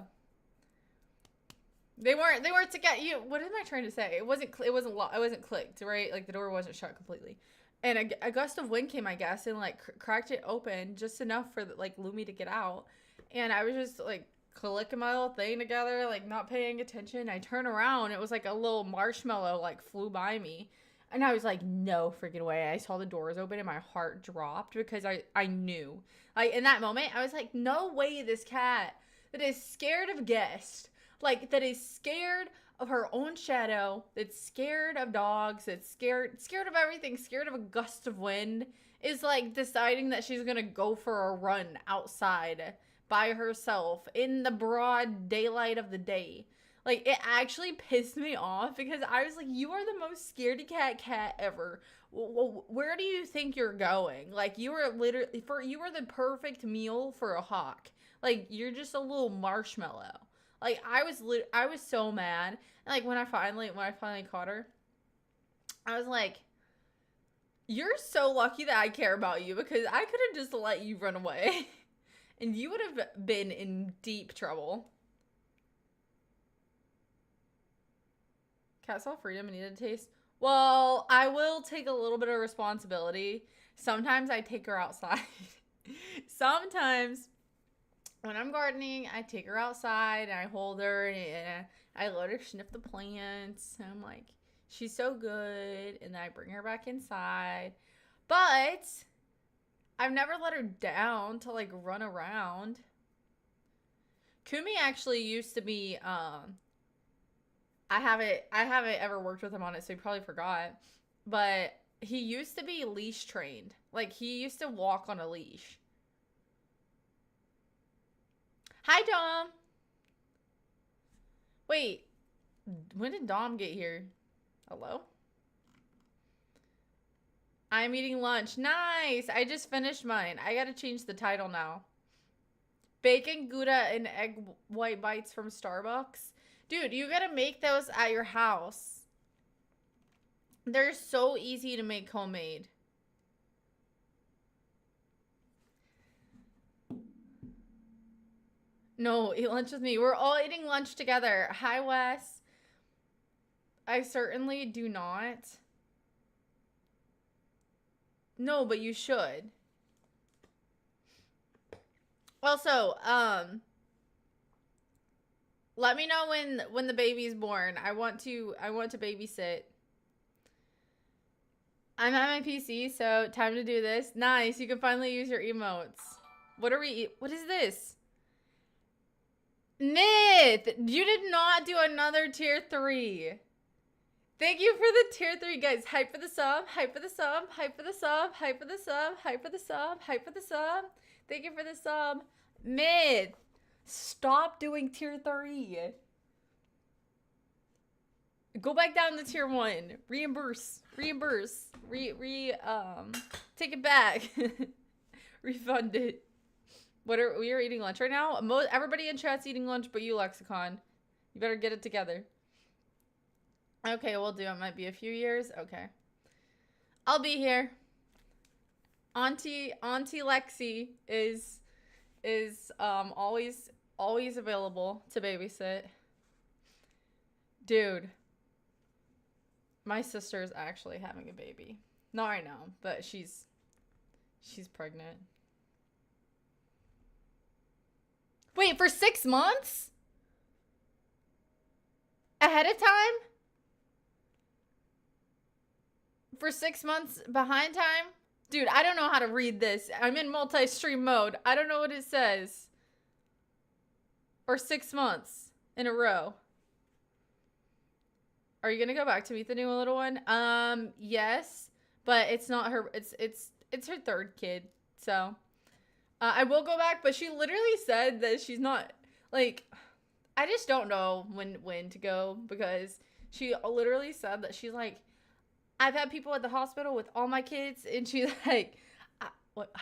weren't to get you. What am I trying to say? It wasn't clicked, right? Like the door wasn't shut completely. And a gust of wind came, I guess, and like cracked it open just enough for like Lumi to get out. And I was just like clicking my little thing together, like not paying attention. I turn around, it was like a little marshmallow like flew by me. And I was like, no freaking way. I saw the doors open and my heart dropped because I knew. Like in that moment, I was like, no way this cat that is scared of guests, like that is scared of her own shadow, that's scared of dogs, that's scared of everything, scared of a gust of wind, is like deciding that she's gonna go for a run outside by herself in the broad daylight of the day. Like it actually pissed me off because I was like, you are the most scaredy cat ever. Where do you think you're going? Like you are the perfect meal for a hawk. Like you're just a little marshmallow. Like I was so mad. And like when I finally caught her, I was like, you're so lucky that I care about you because I could have just let you run away and you would have been in deep trouble. Cat saw freedom and needed a taste. Well, I will take a little bit of responsibility. Sometimes I take her outside. Sometimes when I'm gardening, I take her outside and I hold her and I let her sniff the plants. And I'm like, she's so good. And then I bring her back inside. But I've never let her down to like run around. Kumi actually used to be, I haven't ever worked with him on it, so he probably forgot. But he used to be leash trained. Like he used to walk on a leash. Hi, Dom. Wait, when did Dom get here? Hello? I'm eating lunch. Nice. I just finished mine. I gotta change the title now. Bacon, Gouda, and egg white bites from Starbucks. Dude, you gotta make those at your house. They're so easy to make homemade. No, eat lunch with me. We're all eating lunch together. Hi, Wes. I certainly do not. No, but you should. Also, let me know when the baby's born. I want to babysit. I'm at my PC, so time to do this. Nice. You can finally use your emotes. What is this? Nith, you did not do another tier 3. Thank you for the tier 3, guys. Hype for the sub, hype for the sub, hype for the sub, hype for the sub, hype for the sub, hype for the sub. Thank you for the sub. Myth, stop doing tier 3. Go back down to tier 1. Reimburse. Take it back. Refund it. We are eating lunch right now. Everybody in chat's eating lunch but you, Lexicon. You better get it together. Okay, we'll do. It might be a few years. Okay. I'll be here. Auntie Lexi is always available to babysit. Dude. My sister is actually having a baby. Not right now, but she's pregnant. Wait, for 6 months? Ahead of time? For 6 months behind time? Dude, I don't know how to read this. I'm in multi-stream mode. I don't know what it says. Or 6 months in a row. Are you gonna go back to meet the new little one? Yes, but it's not her. It's her third kid. So, I will go back. But she literally said that she's not like. I just don't know when to go because she literally said that she's like, I've had people at the hospital with all my kids, and she's like,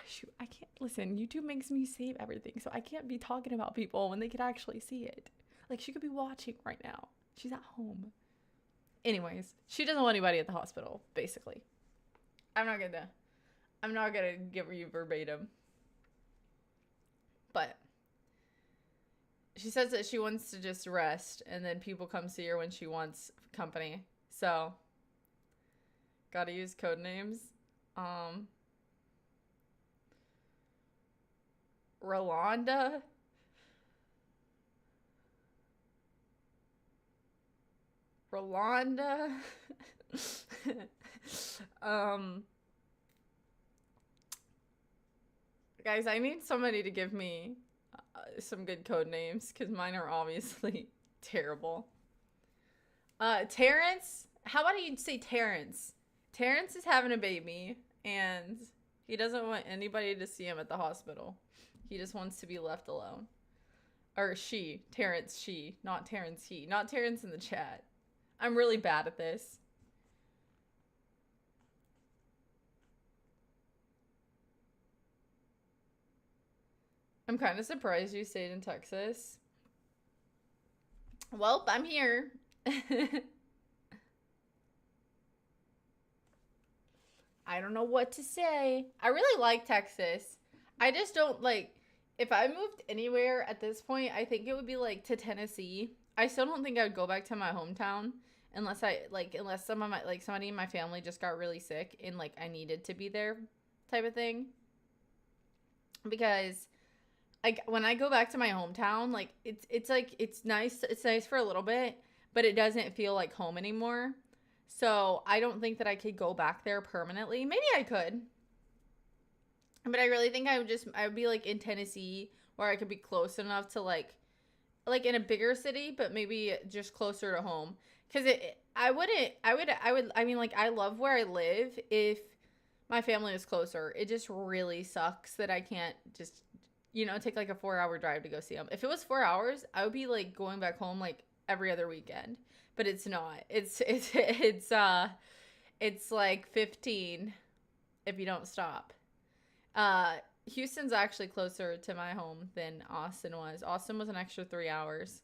shoot, I can't listen. YouTube makes me save everything, so I can't be talking about people when they could actually see it. Like she could be watching right now. She's at home. Anyways, she doesn't want anybody at the hospital, basically. I'm not gonna give you verbatim. But she says that she wants to just rest and then people come see her when she wants company. So gotta use code names. Rolanda. Guys, I need somebody to give me some good code names because mine are obviously terrible. Terrence, how about you say Terrence? Terrence is having a baby and he doesn't want anybody to see him at the hospital. He just wants to be left alone. Or she, Terrence, she, not Terrence, he, not Terrence in the chat. I'm really bad at this. I'm kind of surprised you stayed in Texas. Well, I'm here. I don't know what to say. I really like Texas. I just don't like, if I moved anywhere at this point, I think it would be like to Tennessee. I still don't think I would go back to my hometown unless some of my, like somebody in my family just got really sick and like I needed to be there type of thing. Because when I go back to my hometown, like it's like it's nice for a little bit, but it doesn't feel like home anymore. So I don't think that I could go back there permanently. Maybe I could. But I really think I would be like in Tennessee where I could be close enough to like in a bigger city, but maybe just closer to home. Cause I mean, like I love where I live if my family is closer. It just really sucks that I can't just, take like a 4-hour drive to go see them. If it was 4 hours, I would be like going back home like every other weekend, but it's not. It's like 15 if you don't stop. Houston's actually closer to my home than Austin was. Austin was an extra 3 hours.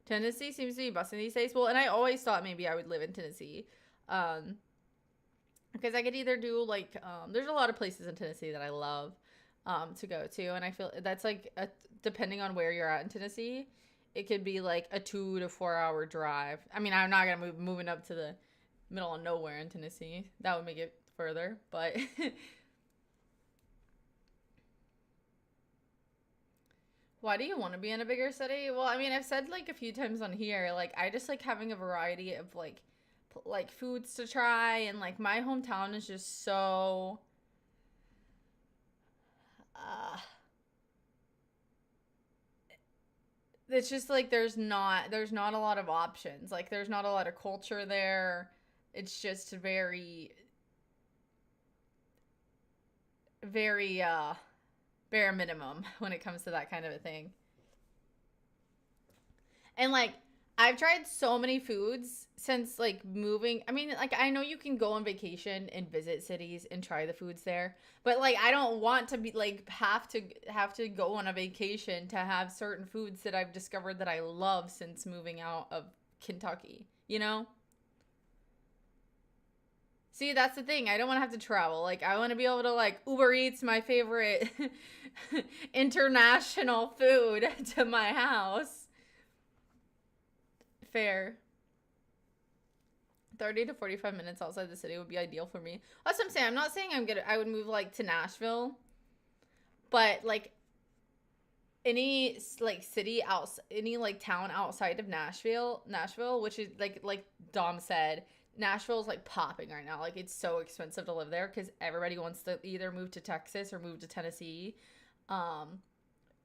Tennessee seems to be busting these days. Well, and I always thought maybe I would live in Tennessee. Because I could either do like, there's a lot of places in Tennessee that I love to go to. And I feel that's like, depending on where you're at in Tennessee, it could be like a 2 to 4 hour drive. I mean, I'm not going to moving up to the middle of nowhere in Tennessee. That would make it further, but why do you want to be in a bigger city? Well, I mean, I've said like a few times on here, like I just like having a variety of like foods to try, and like my hometown is just so it's just like there's not a lot of options. Like there's not a lot of culture there. It's just very very bare minimum when it comes to that kind of a thing. And like I've tried so many foods since like moving. I mean, like I know you can go on vacation and visit cities and try the foods there, but like I don't want to be like have to go on a vacation to have certain foods that I've discovered that I love since moving out of Kentucky, you know? See, that's the thing. I don't want to have to travel. Like I want to be able to like Uber Eats my favorite international food to my house. Fair. 30 to 45 minutes outside the city would be ideal for me. That's what I'm saying. I'm not saying I would move like to Nashville, but like any like city out any like town outside of Nashville, which is like Dom said, Nashville is like popping right now. Like it's so expensive to live there cuz everybody wants to either move to Texas or move to Tennessee. Um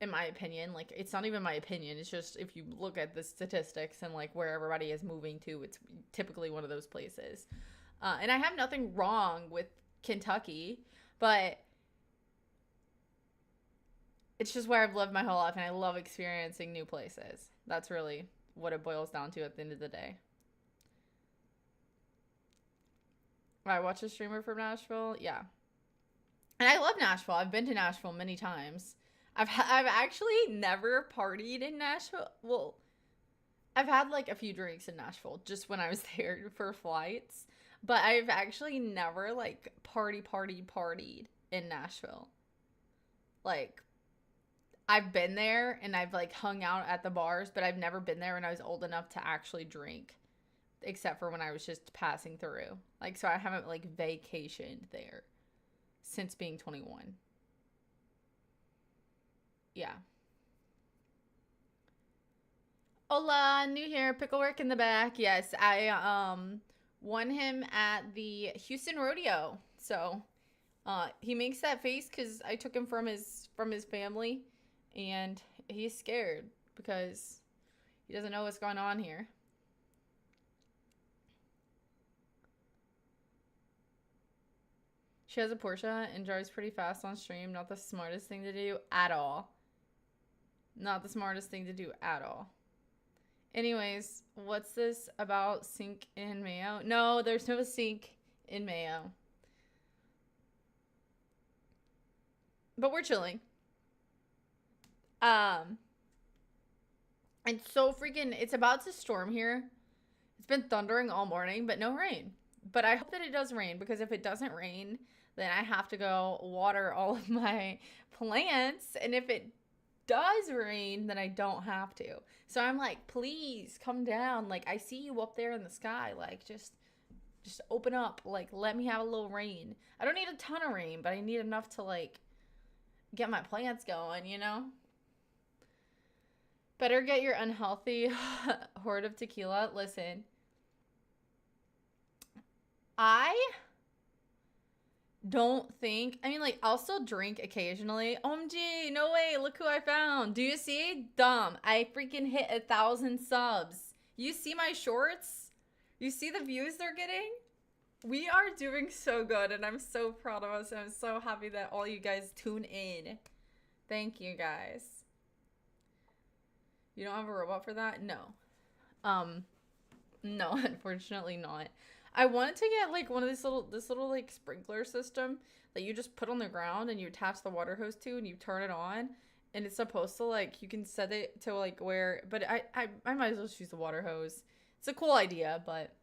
in my opinion, like it's not even my opinion, it's just if you look at the statistics and like where everybody is moving to, it's typically one of those places. And I have nothing wrong with Kentucky, but it's just where I've lived my whole life and I love experiencing new places. That's really what it boils down to at the end of the day. I watch a streamer from Nashville. Yeah. And I love Nashville. I've been to Nashville many times. I've actually never partied in Nashville. Well, I've had like a few drinks in Nashville just when I was there for flights, but I've actually never like partied in Nashville. Like I've been there and I've like hung out at the bars, but I've never been there when I was old enough to actually drink, except for when I was just passing through. Like so I haven't like vacationed there since being 21. Yeah. Hola, new here. Picklework in the back. Yes, I won him at the Houston Rodeo. So, he makes that face cuz I took him from his family and he's scared because he doesn't know what's going on here. She has a Porsche and drives pretty fast on stream. Not the smartest thing to do at all. Not the smartest thing to do at all. Anyways, what's this about sink in Mayo? No, there's no sink in Mayo. But we're chilling. Um, it's so freaking, it's about to storm here. It's been thundering all morning, but no rain. But I hope that it does rain because if it doesn't rain, then I have to go water all of my plants. And if it does rain, then I don't have to. So I'm like, please come down. Like I see you up there in the sky. Like just open up. Like let me have a little rain. I don't need a ton of rain, but I need enough to like get my plants going, you know? Better get your unhealthy horde of tequila. Listen, I don't think, I mean, like, I'll still drink occasionally. OMG, no way, look who I found. Do you see? Dumb. I freaking hit 1,000 subs. You see my shorts? You see the views they're getting? We are doing so good, and I'm so proud of us, and I'm so happy that all you guys tune in. Thank you, guys. You don't have a robot for that? No. No, unfortunately not. I wanted to get like one of this little like sprinkler system that you just put on the ground and you attach the water hose to and you turn it on and it's supposed to like you can set it to like where, but I might as well just use the water hose. It's a cool idea, but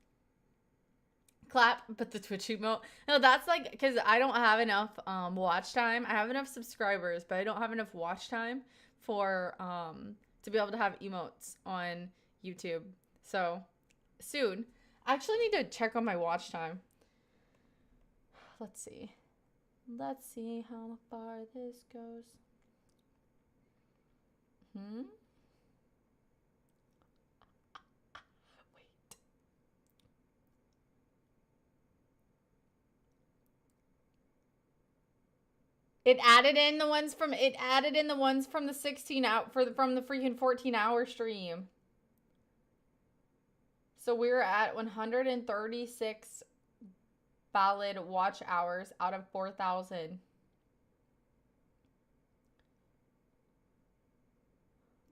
clap, but the Twitch emote. No, that's like because I don't have enough watch time. I have enough subscribers, but I don't have enough watch time for to be able to have emotes on YouTube. So soon. I actually need to check on my watch time. Let's see. Let's see how far this goes. Wait. It added in the ones from the 16 out from the freaking 14-hour stream. So we're at 136 valid watch hours out of 4,000.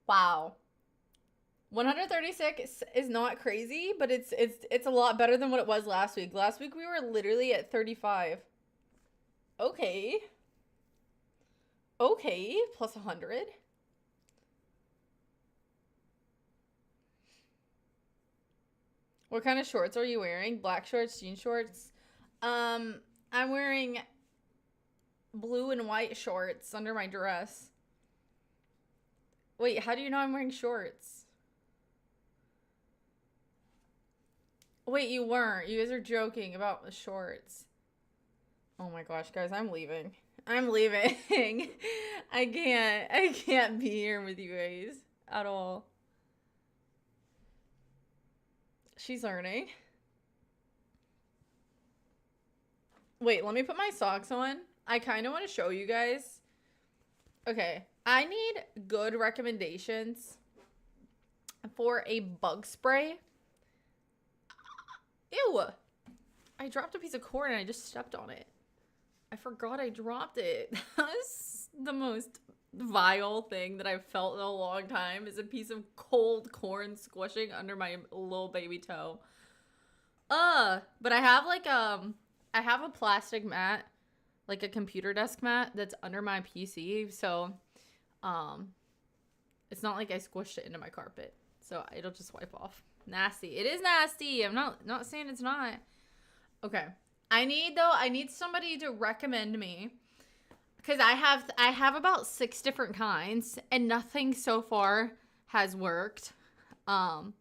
Wow. 136 is not crazy, but it's a lot better than what it was last week. Last week we were literally at 35. Okay. Okay, plus 100. What kind of shorts are you wearing? Black shorts, jean shorts? I'm wearing blue and white shorts under my dress. Wait, how do you know I'm wearing shorts? Wait, you weren't. You guys are joking about the shorts. Oh my gosh, guys, I'm leaving. I'm leaving. I can't be here with you guys at all. She's learning. Wait, let me put my socks on. I kind of want to show you guys. Okay, I need good recommendations for a bug spray. Ew! I dropped a piece of corn and I just stepped on it. I forgot I dropped it. That's the most vile thing that I've felt in a long time, is a piece of cold corn squishing under my little baby toe. But I have I have a plastic mat, like a computer desk mat that's under my PC, so it's not like I squished it into my carpet. So it'll just wipe off. Nasty. It is nasty. I'm not saying it's not. Okay. I need somebody to recommend me, because I have about 6 different kinds and nothing so far has worked. But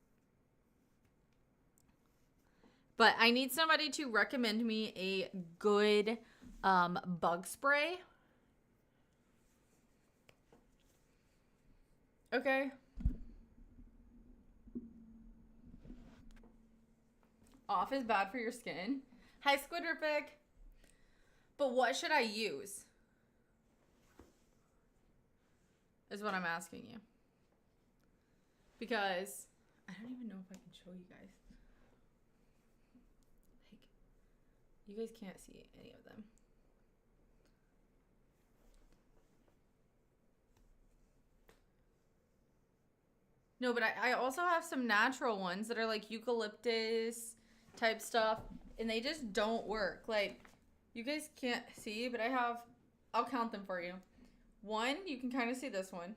I need somebody to recommend me a good bug spray. Okay. Off is bad for your skin. Hi, Squidderpick. But what should I use? Is what I'm asking you. Because I don't even know if I can show you guys. Like, you guys can't see any of them. No, but I also have some natural ones that are like eucalyptus type stuff, and they just don't work. Like, you guys can't see, but I'll count them for you. 1, you can kind of see this one.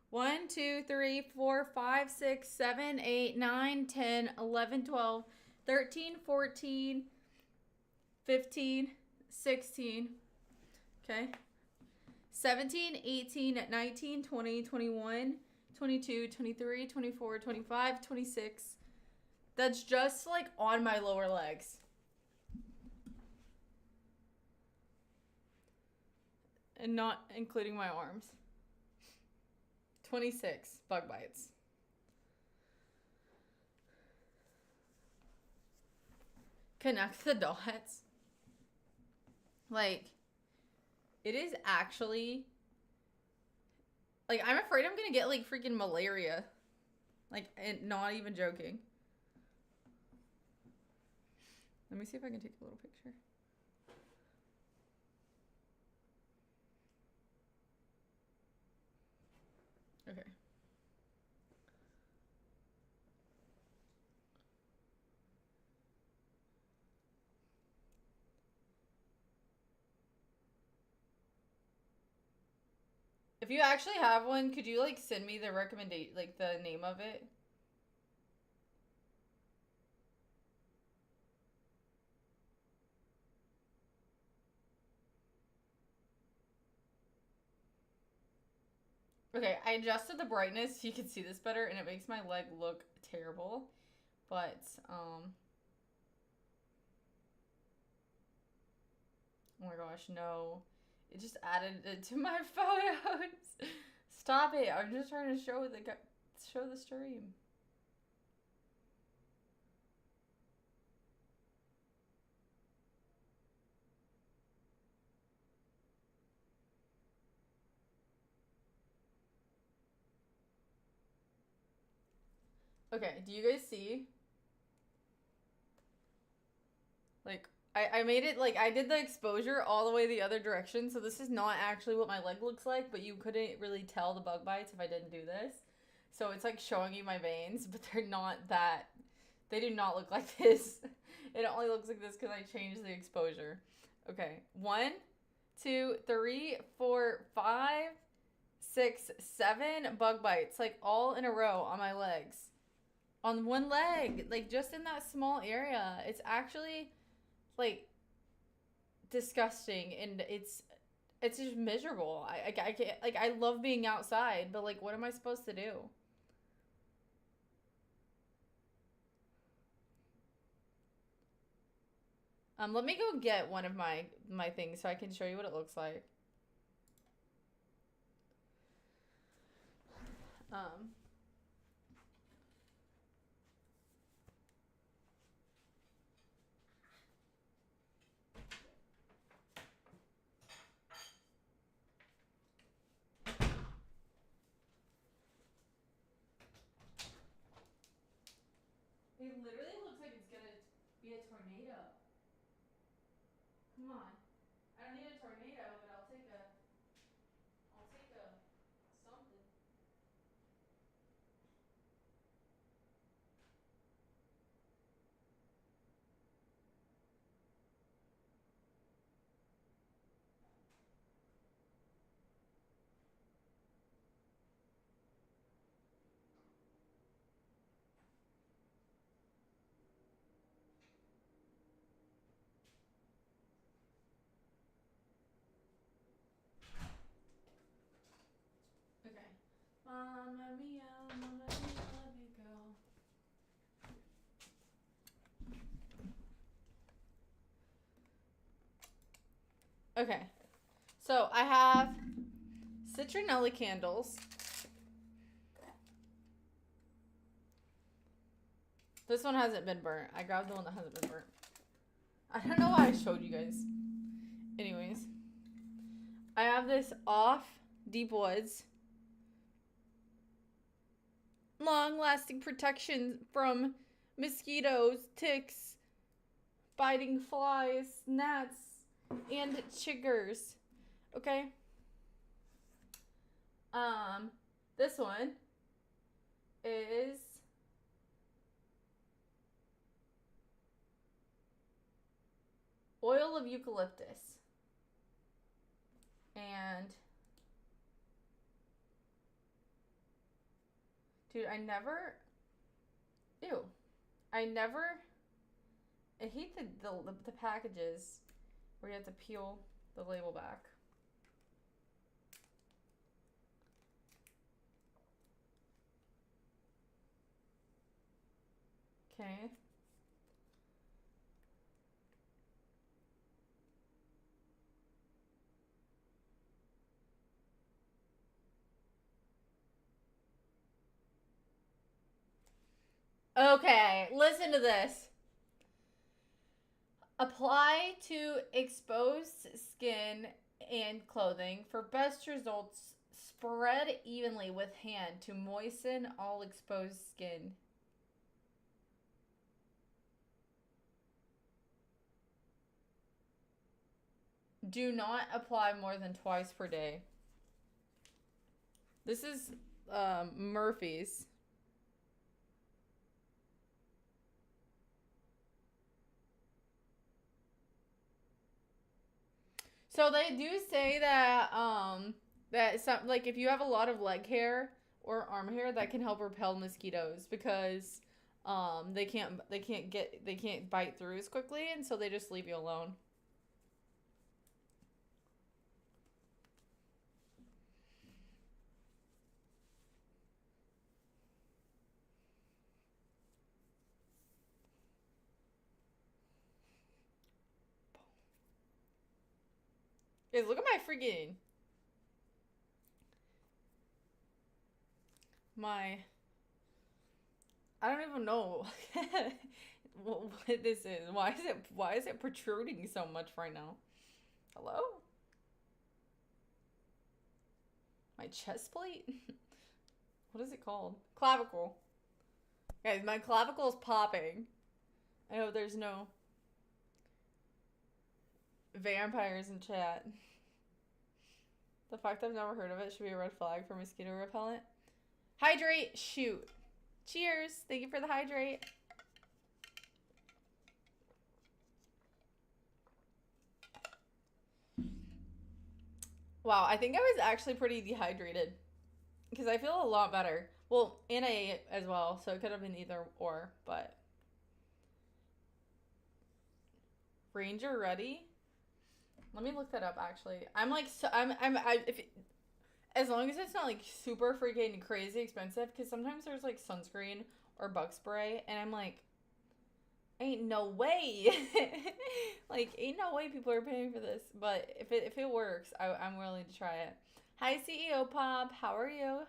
1, 2, 3, 4, 5, 6, 7, 8, 9, 10, 11, 12, 13, 14, 15, 16. Okay. 17, 18, 19, 20, 21, 22, 23, 24, 25, 26. That's just like on my lower legs. And not including my arms. 26 bug bites. Connect the dots. Like, it is actually, like, I'm afraid I'm gonna get like freaking malaria. Like, and not even joking. Let me see if I can take a little picture. Okay. If you actually have one, could you like send me the recommendation, like the name of it? Okay, I adjusted the brightness so you can see this better, and it makes my leg look terrible. But, oh my gosh, no. It just added it to my photos. Stop it. I'm just trying to show the stream. Okay, do you guys see? Like, I made it, like, I did the exposure all the way the other direction, so this is not actually what my leg looks like, but you couldn't really tell the bug bites if I didn't do this. So it's, like, showing you my veins, but they're not that, they do not look like this. It only looks like this because I changed the exposure. Okay, 1, 2, 3, 4, 5, 6, 7 bug bites, like, all in a row on my legs. On one leg, like, just in that small area. It's actually like disgusting, and it's just miserable. I can't, like, I love being outside, but like, what am I supposed to do? Let me go get one of my things so I can show you what it looks like. um it literally looks like it's gonna be a tornado. Come on, I don't need a tornado, but I'll take a something. Okay. Mamma mia, let me go. Okay, so I have citronella candles. This one hasn't been burnt. I grabbed the one that hasn't been burnt. I don't know why I showed you guys. Anyways, I have this off Deep Woods long-lasting protection from mosquitoes, ticks, biting flies, gnats, and chiggers. Okay? This one is oil of eucalyptus. And dude, I hate the packages where you have to peel the label back. Okay. Okay, listen to this. Apply to exposed skin and clothing. For best results, spread evenly with hand to moisten all exposed skin. Do not apply more than twice per day. This is Murphy's. So they do say that some, like, if you have a lot of leg hair or arm hair, that can help repel mosquitoes because they can't bite through as quickly, and so they just leave you alone. Guys, look at my freaking my I don't even know what this is. Why is it protruding so much right now? Hello? My chest plate? What is it called? Clavicle. Guys, my clavicle is popping. I hope there's no vampires in chat. The fact I've never heard of it should be a red flag for mosquito repellent. Hydrate, shoot. Cheers. Thank you for the hydrate. Wow, I think I was actually pretty dehydrated. Because I feel a lot better. Well, and I ate as well, so it could have been either or, but. Ranger ready? Let me look that up actually. I'm like, so, as long as it's not like super freaking crazy expensive, because sometimes there's like sunscreen or bug spray, and I'm like, ain't no way. Like, ain't no way people are paying for this. But if it works, I'm willing to try it. Hi, CEO Pop. How are you?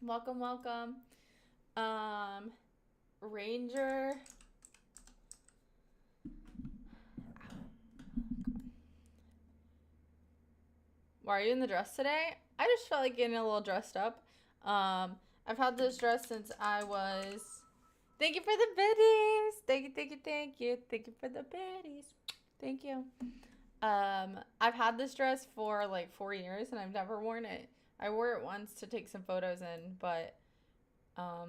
Welcome, welcome. Ranger. Why are you in the dress today? I just felt like getting a little dressed up. I've had this dress since I was... Thank you for the biddies. Thank you, thank you, thank you. Thank you for the biddies. Thank you. I've had this dress for like 4 years and I've never worn it. I wore it once to take some photos in, but yeah.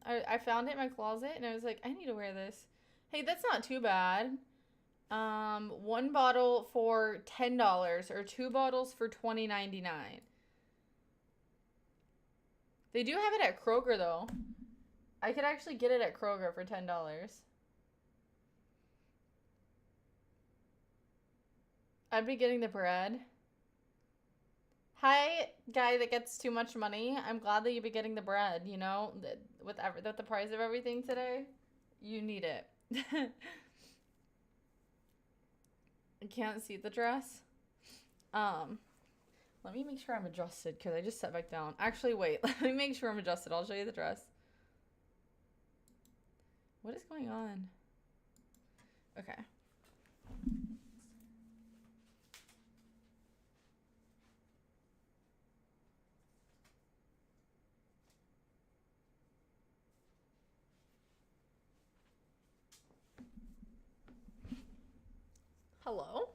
I found it in my closet and I was like, I need to wear this. Hey, that's not too bad. One bottle for $10 or 2 bottles for $20.99. They do have it at Kroger though. I could actually get it at Kroger for $10. I'd be getting the bread. Hi, guy that gets too much money. I'm glad that you'd be getting the bread, you know? With the price of everything today, you need it. I can't see the dress. Let me make sure I'm adjusted because I just sat back down. Actually, wait. Let me make sure I'm adjusted. I'll show you the dress. What is going on? Okay. Hello?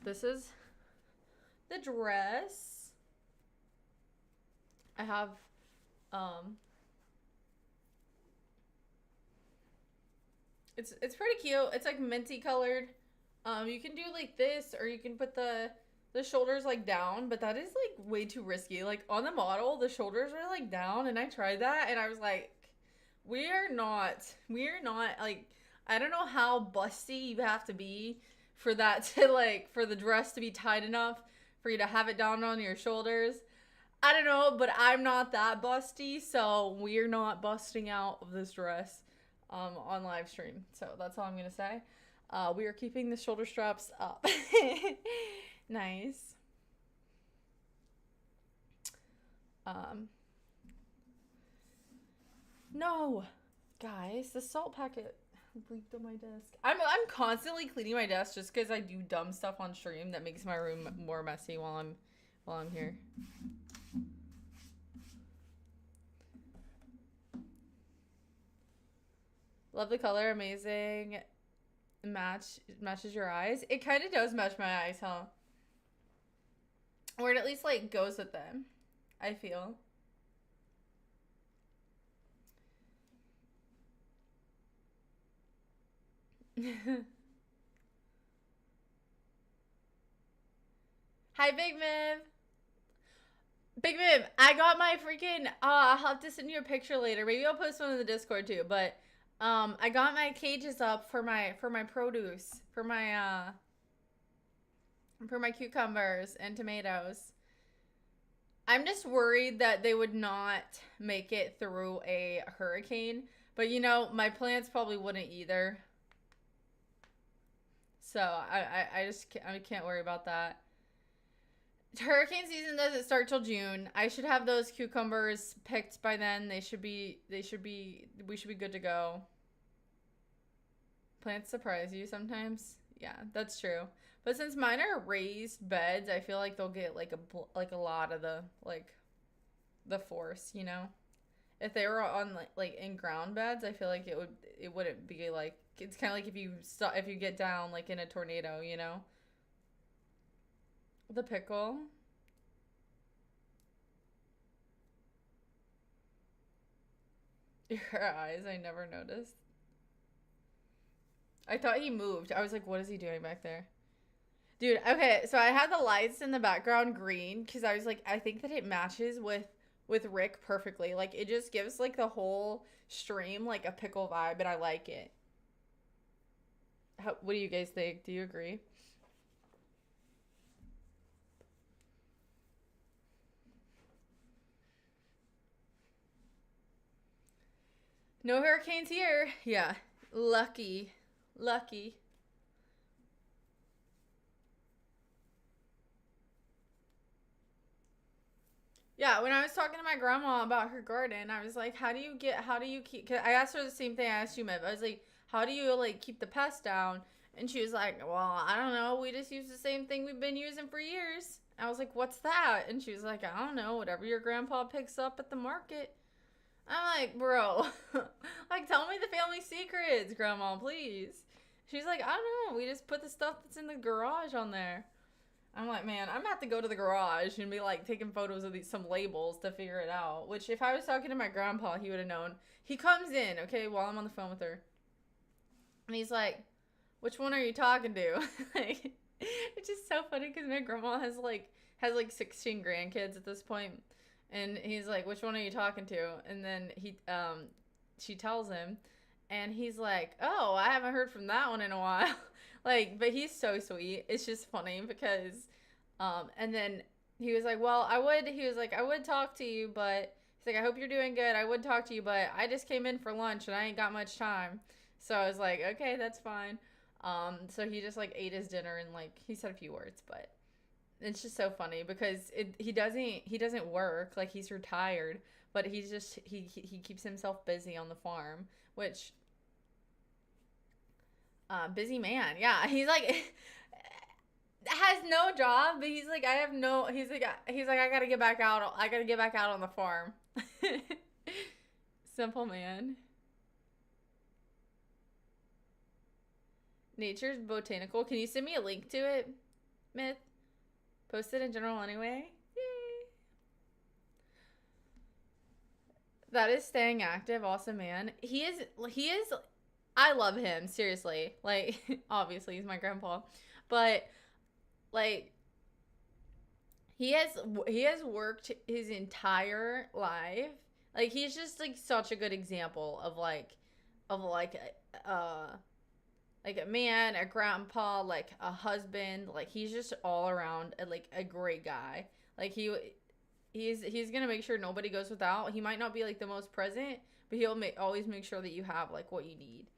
This is the dress. I have, it's pretty cute. It's like minty colored. You can do like this, or you can put the shoulders like down, but that is like way too risky. Like on the model, the shoulders are like down, and I tried that, and I was like, we're not like, I don't know how busty you have to be for that to like, for the dress to be tight enough for you to have it down on your shoulders. I don't know, but I'm not that busty, so we're not busting out of this dress on live stream. So that's all I'm gonna say. We are keeping the shoulder straps up. Nice. No, guys, the salt packet leaked on my desk. I'm constantly cleaning my desk just because I do dumb stuff on stream that makes my room more messy while I'm here. Love the color, amazing. Matches your eyes. It kind of does match my eyes, huh? Or it at least like goes with them, I feel. Hi, Big Miv. Big Miv, I got my freaking, I'll have to send you a picture later. Maybe I'll post one in the Discord too, but I got my cages up for my produce, for my cucumbers and tomatoes. I'm just worried that they would not make it through a hurricane, but you know, my plants probably wouldn't either. So I can't worry about that. Hurricane season doesn't start till June. I should have those cucumbers picked by then. We should be good to go. Plants surprise you sometimes. Yeah, that's true. But since mine are raised beds, I feel like they'll get like like a lot of the like the force, you know. If they were on like in ground beds, I feel like it wouldn't be like it's kind of like if you get down like in a tornado, you know. The pickle. Your eyes, I never noticed. I thought he moved. I was like, what is he doing back there? Dude, okay, so I had the lights in the background green because I was like, I think that it matches with Rick perfectly. Like it just gives like the whole stream like a pickle vibe, and I like it. What do you guys think? Do you agree? No hurricanes here. Yeah, lucky, lucky. Yeah, when I was talking to my grandma about her garden, I was like, how do you keep, cause I asked her the same thing I asked you, Miv. I was like, how do you, like, keep the pests down? And she was like, well, I don't know. We just use the same thing we've been using for years. I was like, what's that? And she was like, I don't know. Whatever your grandpa picks up at the market. I'm like, bro, like, tell me the family secrets, grandma, please. She's like, I don't know. We just put the stuff that's in the garage on there. I'm like, man, I'm gonna have to go to the garage and be like taking photos of some labels to figure it out. Which, if I was talking to my grandpa, he would have known. He comes in, okay, while I'm on the phone with her, and he's like, "Which one are you talking to?" Like, it's just so funny because my grandma has like 16 grandkids at this point, and he's like, "Which one are you talking to?" And then she tells him, and he's like, "Oh, I haven't heard from that one in a while." Like, but he's so sweet. It's just funny because, and then he was like, "Well, he was like, I would talk to you, but he's like, I hope you're doing good. I would talk to you, but I just came in for lunch and I ain't got much time." So I was like, "Okay, that's fine." So he just like ate his dinner and like he said a few words, but it's just so funny because he doesn't work, like he's retired, but he keeps himself busy on the farm, which busy man. Yeah, he's like has no job, but he's like I have no. He's like I gotta get back out. I gotta get back out on the farm. Simple man. Nature's Botanical. Can you send me a link to it, Myth? Post it in general anyway. Yay. That is staying active. Awesome man. He is. He is. I love him seriously. Like obviously he's my grandpa, but like he has worked his entire life. Like he's just like such a good example of uh like a man, a grandpa, like a husband. Like he's just all around like a great guy. Like he's gonna make sure nobody goes without. He might not be like the most present, but always make sure that you have like what you need.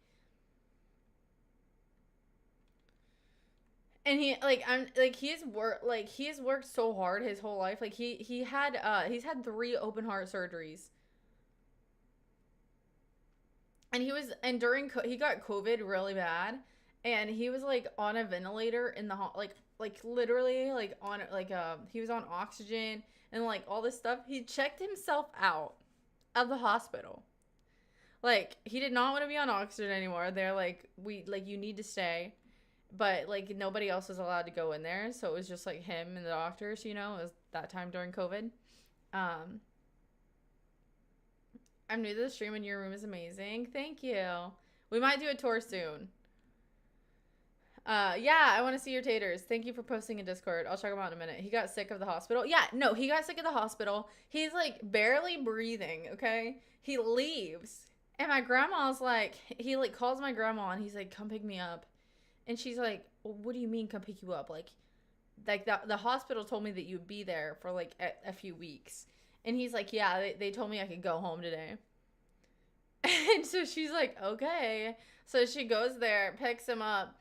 And he has worked so hard his whole life. Like he's had 3 open heart surgeries. And he got COVID really bad, and he was like on a ventilator in the like literally like on like he was on oxygen and like all this stuff. He checked himself out of the hospital. Like he did not want to be on oxygen anymore. They're like, we like you need to stay, but like nobody else was allowed to go in there, so it was just like him and the doctors. It was that time during COVID. Um, I'm new to the stream and your room is amazing. Thank you. We might do a tour soon. Yeah, I want to see your taters. Thank you for posting in Discord. I'll check them out in a minute. He got sick of the hospital. Yeah, no, he got sick of the hospital. He's like barely breathing, okay? He leaves. And my grandma's like, he like calls my grandma and he's like, come pick me up. And she's like, well, what do you mean come pick you up? Like the hospital told me that you'd be there for like a few weeks. And he's like, yeah, they told me I could go home today. And so she's like, okay. So she goes there, picks him up,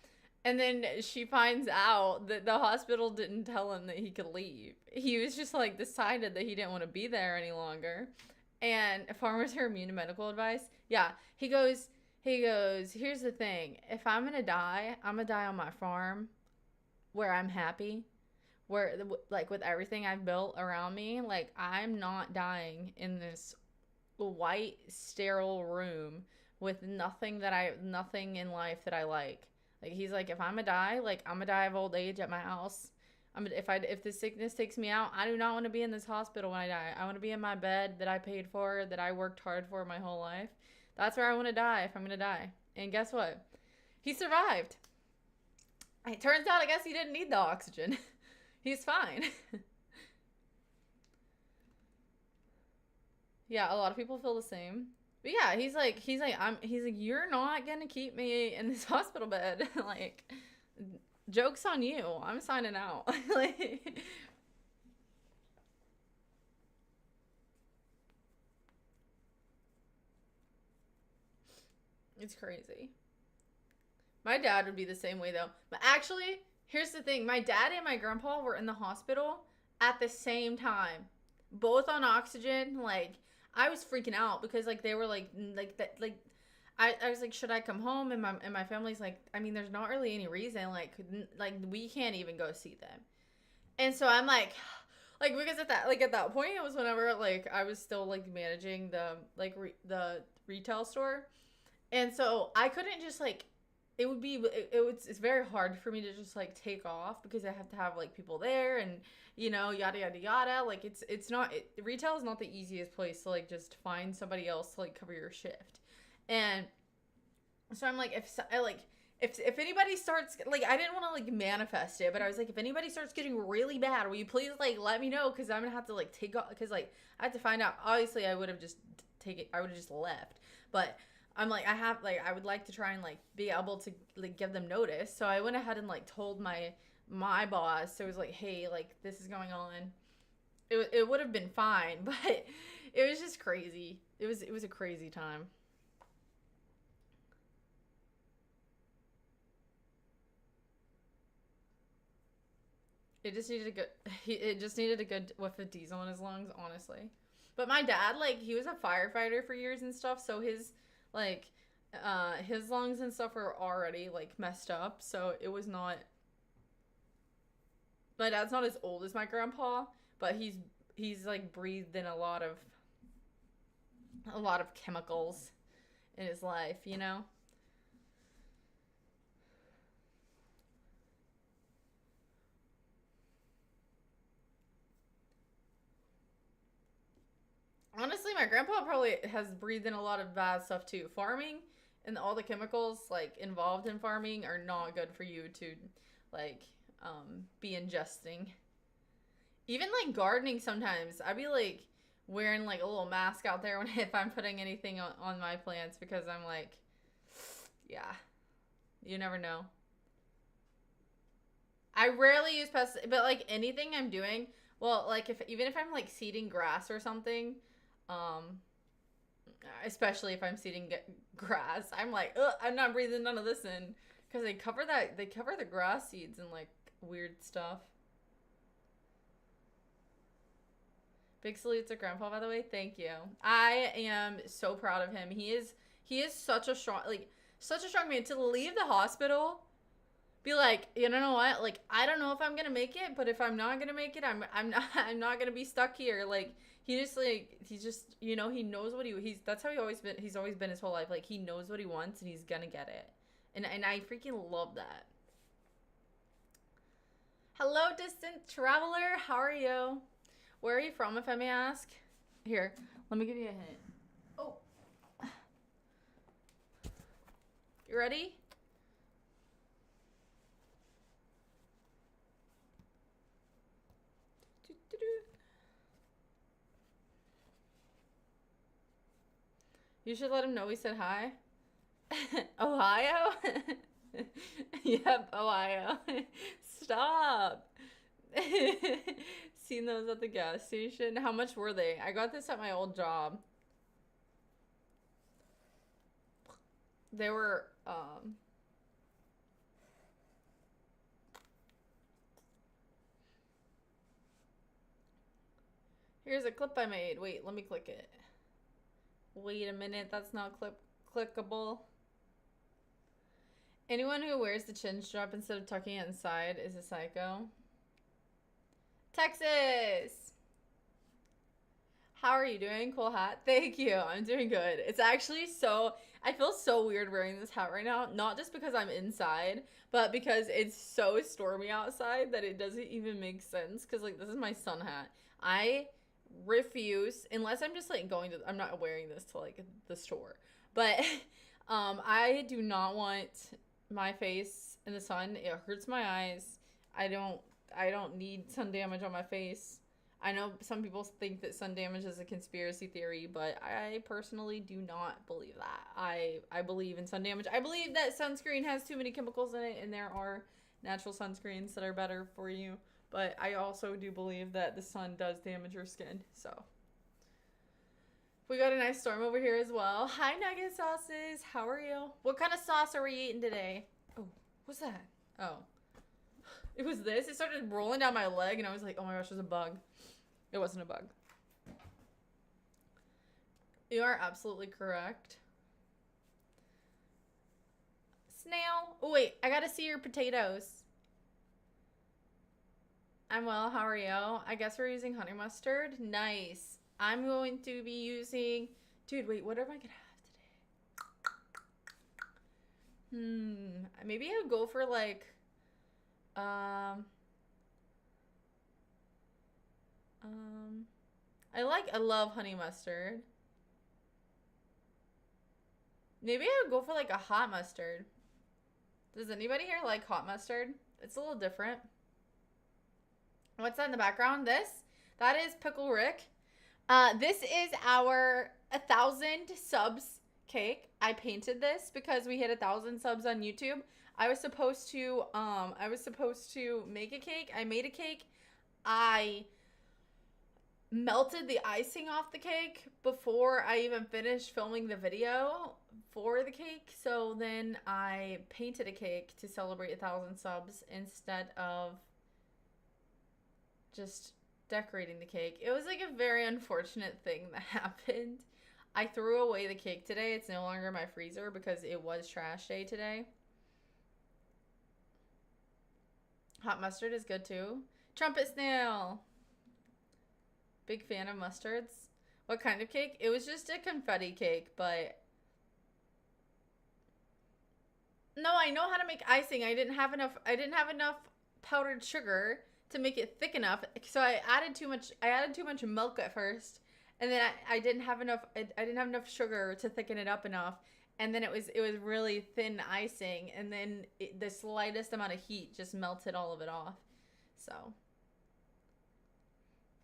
and then she finds out that the hospital didn't tell him that he could leave. He was just like decided that he didn't want to be there any longer. And farmers are immune to medical advice. Yeah, he goes, He goes, here's the thing. If I'm going to die, I'm going to die on my farm where I'm happy, where, like, with everything I've built around me. Like, I'm not dying in this white, sterile room with nothing in life that I like. Like, he's like, if I'm going to die, like, I'm going to die of old age at my house. If the sickness takes me out, I do not want to be in this hospital when I die. I want to be in my bed that I paid for, that I worked hard for my whole life. That's where I want to die if I'm going to die. And guess what? He survived. It turns out I guess he didn't need the oxygen. He's fine. Yeah, a lot of people feel the same. But yeah, he's like, you're not gonna keep me in this hospital bed. Like, joke's on you. I'm signing out. Like, it's crazy. My dad would be the same way though. But actually, here's the thing: my dad and my grandpa were in the hospital at the same time, both on oxygen. Like, I was freaking out because like they were like that like I was like, should I come home? And my family's like, I mean, there's not really any reason. Like we can't even go see them. And so I'm like because at that point it was whenever like I was still like managing the retail store, and so I couldn't just like it's very hard for me to just like take off because I have to have like people there and yada yada yada. Like it's not retail is not the easiest place to like just find somebody else to like cover your shift. And so I'm like, if anybody starts like, I didn't want to like manifest it, but I was like, if anybody starts getting really bad, will you please like let me know, because I'm gonna have to like take off, because like I have to find out. Obviously I would have just I would have just left, but I'm like, I would like to try and like be able to like give them notice. So I went ahead and like told my boss. So it was like, hey, like this is going on. It would have been fine, but it was just crazy. It was a crazy time. It just needed a good. It just needed a good whiff of diesel in his lungs, honestly. But my dad, like, he was a firefighter for years and stuff, so like, his lungs and stuff were already like messed up. So it was not. My dad's not as old as my grandpa, but he's like breathed in a lot of chemicals in his life, you know. Honestly, my grandpa probably has breathed in a lot of bad stuff too. Farming and all the chemicals like involved in farming are not good for you to like be ingesting. Even like gardening sometimes, I'd be like wearing like a little mask out there when if I'm putting anything on my plants, because I'm like, yeah, you never know. I rarely use pesticides, but like anything I'm doing, well, like if even if I'm like seeding grass or something, um, especially if I'm seeding grass, I'm like, ugh, I'm not breathing none of this in, because they cover the grass seeds and like weird stuff. Big salute to Grandpa, by the way. Thank you. I am so proud of him. He is such a strong man to leave the hospital. Be like, you know what? Like, I don't know if I'm gonna make it, but if I'm not gonna make it, I'm not I'm not gonna be stuck here. Like, he just he knows what he's that's how he's always been his whole life. Like, he knows what he wants and he's gonna get it. And I freaking love that. Hello, distant traveler. How are you? Where are you from, if I may ask? Here, let me give you a hint. Oh, you ready? You should let him know we said hi. Ohio? Yep, Ohio. Stop. Seen those at the gas station. How much were they? I got this at my old job. They were here's a clip I made. Wait, let me click it. Wait a minute, that's not clickable. Anyone who wears the chin strap instead of tucking it inside is a psycho. Texas! How are you doing? Cool hat. Thank you. I'm doing good. It's actually so... I feel so weird wearing this hat right now. Not just because I'm inside, but because it's so stormy outside that it doesn't even make sense. Because, like, this is my sun hat. I refuse, unless I'm just, like, going to... I'm not wearing this to, like, the store. But I do not want my face in the sun. It hurts my eyes. I don't need sun damage on my face. I know some people think that sun damage is a conspiracy theory, but I personally do not believe that. I believe in sun damage. I believe that sunscreen has too many chemicals in it, and there are natural sunscreens that are better for you. But I also do believe that the sun does damage your skin, so. We got a nice storm over here as well. Hi, Nugget Sauces. How are you? What kind of sauce are we eating today? Oh, what's that? Oh. It was this. It started rolling down my leg, and I was like, oh my gosh, there's a bug. It wasn't a bug. You are absolutely correct. Snail. Oh, wait. I gotta see your potatoes. I'm well. How are you? I guess we're using honey mustard. Nice. I'm going to be using... Dude, wait. What am I gonna have today? Maybe I would go for, like... I love honey mustard. Maybe I would go for like a hot mustard. Does anybody here like hot mustard? It's a little different. What's that in the background? That is Pickle Rick. This is our 1,000 subs cake. I painted this because we hit 1,000 subs on YouTube. I was supposed to make a cake. I made a cake. I melted the icing off the cake before I even finished filming the video for the cake. So then I painted a cake to celebrate 1,000 subs instead of just decorating the cake. It was like a very unfortunate thing that happened. I threw away the cake today. It's no longer in my freezer because it was trash day today. Hot mustard is good too. Trumpet snail. Big fan of mustards. What kind of cake? It was just a confetti cake, but... No, I know how to make icing. I didn't have enough powdered sugar to make it thick enough. So I added too much milk at first. And then I didn't have enough sugar to thicken it up enough. And then it was really thin icing, and then the slightest amount of heat just melted all of it off. So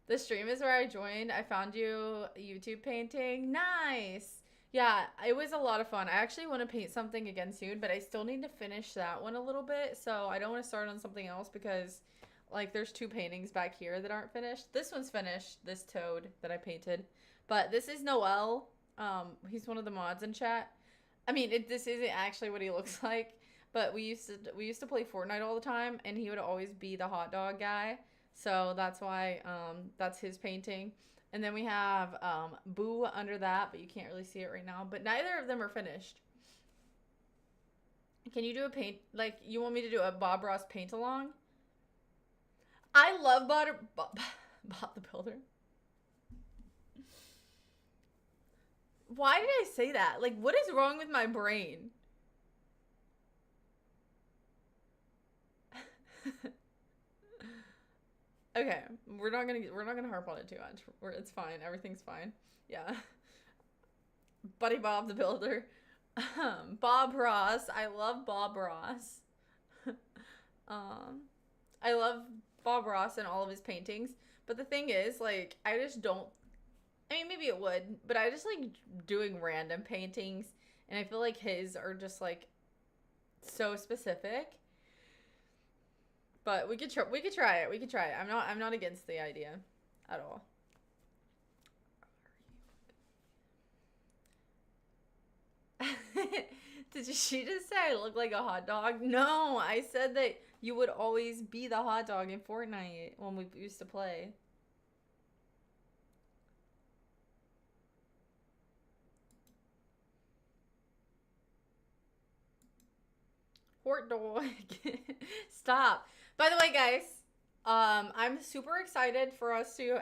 the stream is where I joined. I found you YouTube painting. Nice. Yeah, it was a lot of fun. I actually want to paint something again soon, but I still need to finish that one a little bit. So I don't want to start on something else because like there's 2 paintings back here that aren't finished. This one's finished, this toad that I painted. But this is Noel. He's one of the mods in chat. I mean, this isn't actually what he looks like, but we used to play Fortnite all the time, and he would always be the hot dog guy. So that's why that's his painting. And then we have Boo under that, but you can't really see it right now. But neither of them are finished. Can you do a paint, like, you want me to do a Bob Ross paint along? I love Bob the Builder. Why did I say that? Like, what is wrong with my brain? Okay, we're not gonna harp on it too much. It's fine. Everything's fine. Yeah. Buddy Bob the Builder. Bob Ross. I love Bob Ross. I love Bob Ross and all of his paintings. But the thing is, like, I just don't... I mean, maybe it would, but I just like doing random paintings, and I feel like his are just like so specific. But we could try it. We could try it. I'm not against the idea at all. Did she just say I look like a hot dog? No, I said that you would always be the hot dog in Fortnite when we used to play. Hort dog. Stop. By the way, guys, I'm super excited for us to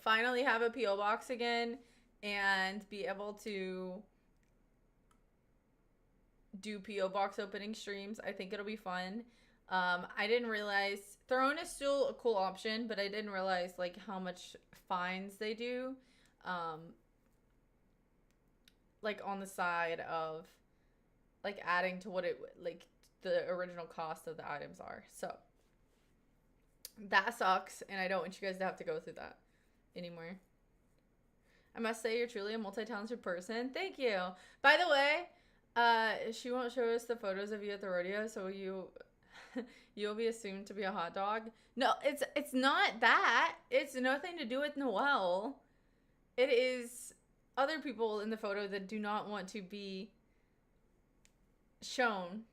finally have a PO box again and be able to do PO box opening streams. I think it'll be fun. I didn't realize Throne is still a cool option, but I didn't realize like how much fines they do, like on the side of like adding to what it like the original cost of the items are. So that sucks, and I don't want you guys to have to go through that anymore. I must say you're truly a multi-talented person. Thank you. By the way, she won't show us the photos of you at the rodeo, so you'll be assumed to be a hot dog. No, it's not that. It's nothing to do with Noelle. It is other people in the photo that do not want to be shown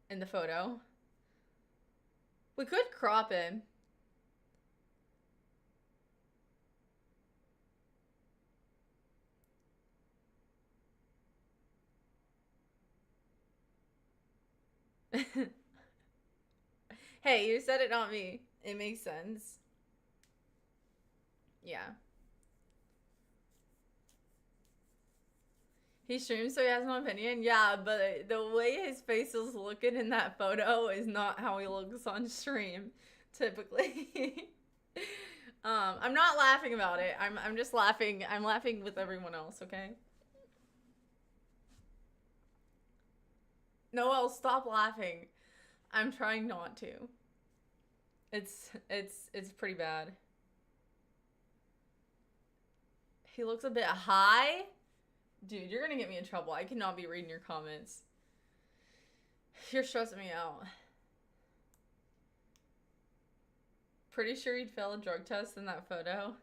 in the photo. We could crop him. Hey, you said it, not me. It makes sense. Yeah. He streams so he has an opinion? Yeah, but the way his face is looking in that photo is not how he looks on stream, typically. I'm not laughing about it. I'm just laughing. I'm laughing with everyone else, okay? Noelle, stop laughing. I'm trying not to. It's pretty bad. He looks a bit high. Dude, you're gonna get me in trouble. I cannot be reading your comments. You're stressing me out. Pretty sure he'd fail a drug test in that photo.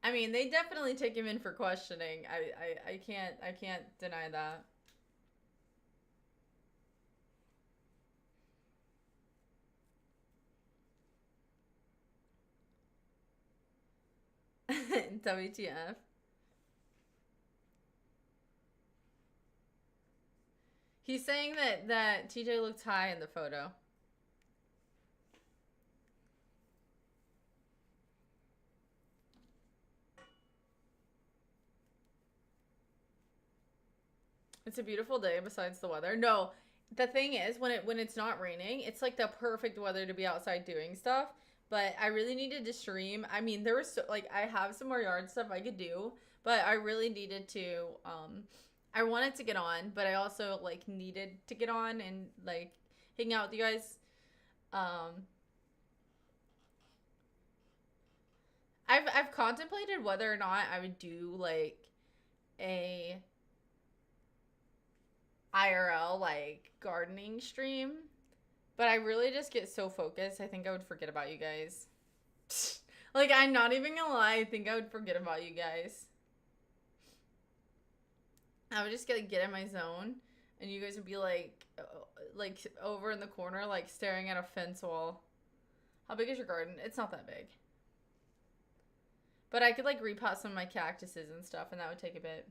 I mean, they definitely take him in for questioning. I can't deny that. WTF. He's saying that TJ looks high in the photo. It's a beautiful day besides the weather. No, the thing is when it's not raining, it's like the perfect weather to be outside doing stuff. But I really needed to stream. I mean, there was like I have some more yard stuff I could do, but I really needed to I wanted to get on, but I also like needed to get on and like hang out with you guys. I've contemplated whether or not I would do like a IRL like gardening stream, but I really just get so focused. I think I would forget about you guys. Like, I'm not even gonna lie. I think I would forget about you guys. I would just get in my zone, and you guys would be like over in the corner, like staring at a fence wall. How big is your garden? It's not that big. But I could like repot some of my cactuses and stuff, and that would take a bit.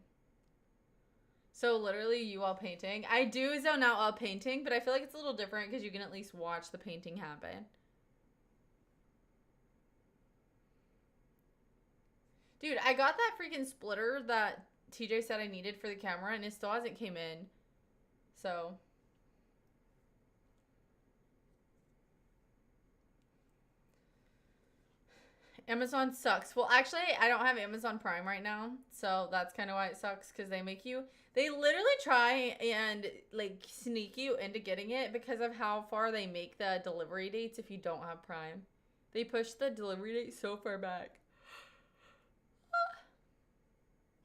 So literally you while painting. I do zone out while painting, but I feel like it's a little different because you can at least watch the painting happen. Dude, I got that freaking splitter that TJ said I needed for the camera, and it still hasn't came in. So Amazon sucks. Well, actually, I don't have Amazon Prime right now, so that's kind of why it sucks, because they literally try and like sneak you into getting it because of how far they make the delivery dates if you don't have Prime. They push the delivery date so far back.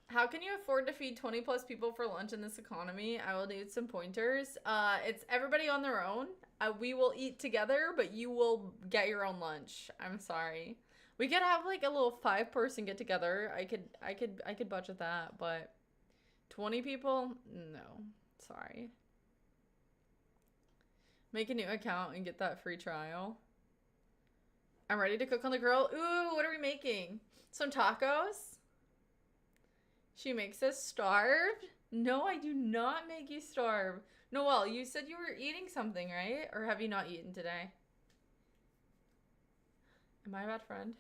How can you afford to feed 20 plus people for lunch in this economy? I will need some pointers. It's everybody on their own. We will eat together, but you will get your own lunch. I'm sorry. We could have like a little 5-person get together. I could budget that, but 20 people? No. Sorry. Make a new account and get that free trial. I'm ready to cook on the grill. Ooh, what are we making? Some tacos? She makes us starved. No, I do not make you starve. Noelle, you said you were eating something, right? Or have you not eaten today? Am I a bad friend?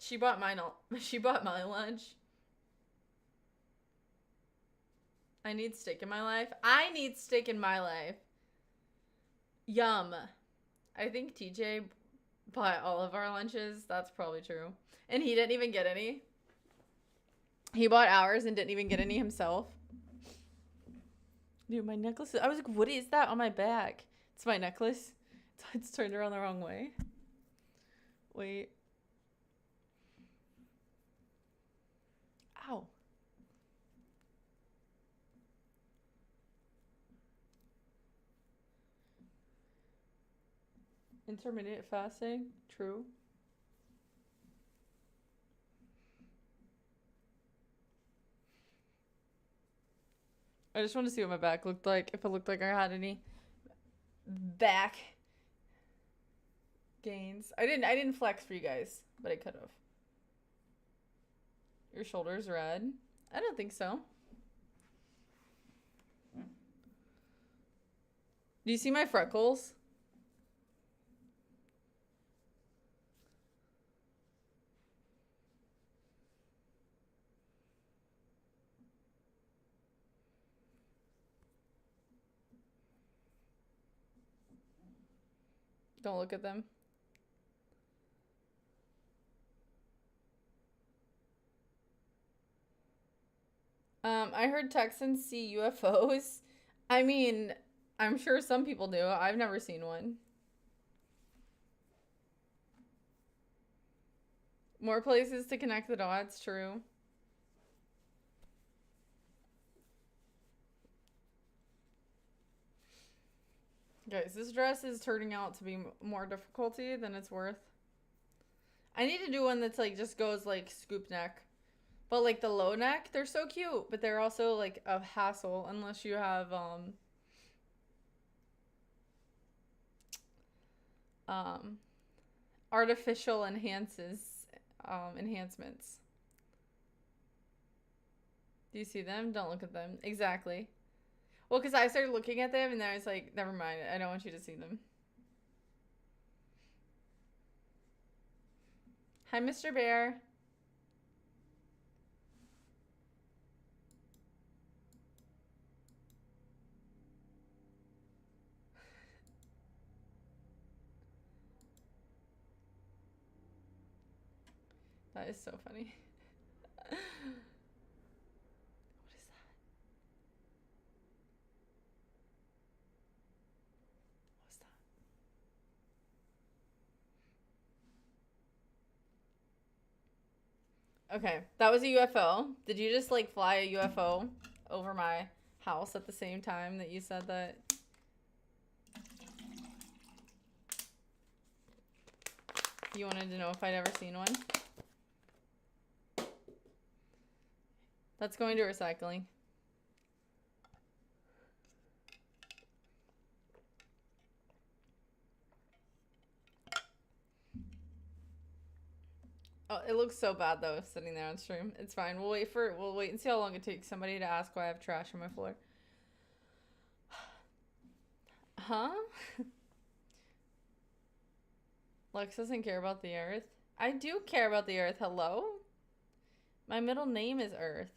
She bought mine. She bought my lunch. I need steak in my life. I need steak in my life. Yum. I think TJ bought all of our lunches. That's probably true. And he didn't even get any. He bought ours and didn't even get any himself. Dude, my necklace. I was like, what is that on my back? It's my necklace. It's turned around the wrong way. Wait. Ow. Intermittent fasting. True. I just want to see what my back looked like. If it looked like I had any back gains. I didn't flex for you guys, but I could have. Your shoulder's red. I don't think so. Do you see my freckles? Don't look at them. I heard Texans see UFOs. I mean, I'm sure some people do. I've never seen one. More places to connect the dots, true. Guys, this dress is turning out to be more difficulty than it's worth. I need to do one that's like just goes like scoop neck. But like the low neck, they're so cute, but they're also like a hassle unless you have um artificial enhancements. Do you see them? Don't look at them. Exactly. Well, because I started looking at them and then I was like, never mind. I don't want you to see them. Hi, Mr. Bear. That is so funny. What is that? What's that? Okay, that was a UFO. Did you just like fly a UFO over my house at the same time that you said that? You wanted to know if I'd ever seen one? That's going to recycling. Oh, it looks so bad though, sitting there on stream. It's fine. We'll wait and see how long it takes somebody to ask why I have trash on my floor. Huh? Lex doesn't care about the earth. I do care about the earth. Hello? My middle name is Earth.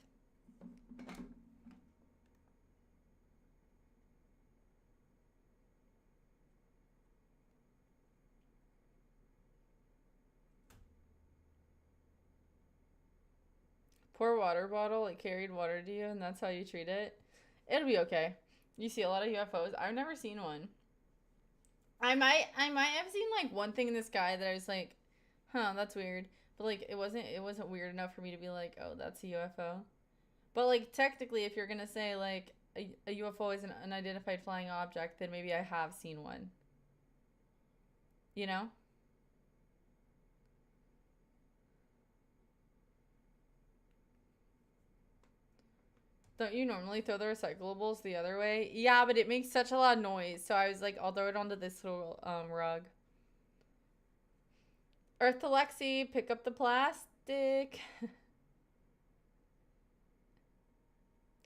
Pour water bottle, it carried water to you, and that's how you treat it. It'll be okay. You see a lot of UFOs. I've never seen one. I might have seen like one thing in the sky that I was like, huh, that's weird. But like it wasn't weird enough for me to be like, oh, that's a UFO. But like technically if you're gonna say like a UFO is an unidentified flying object, then maybe I have seen one. You know? Don't you normally throw the recyclables the other way? Yeah, but it makes such a lot of noise. So I was like, I'll throw it onto this little rug. Earth to Lexi, pick up the plastic.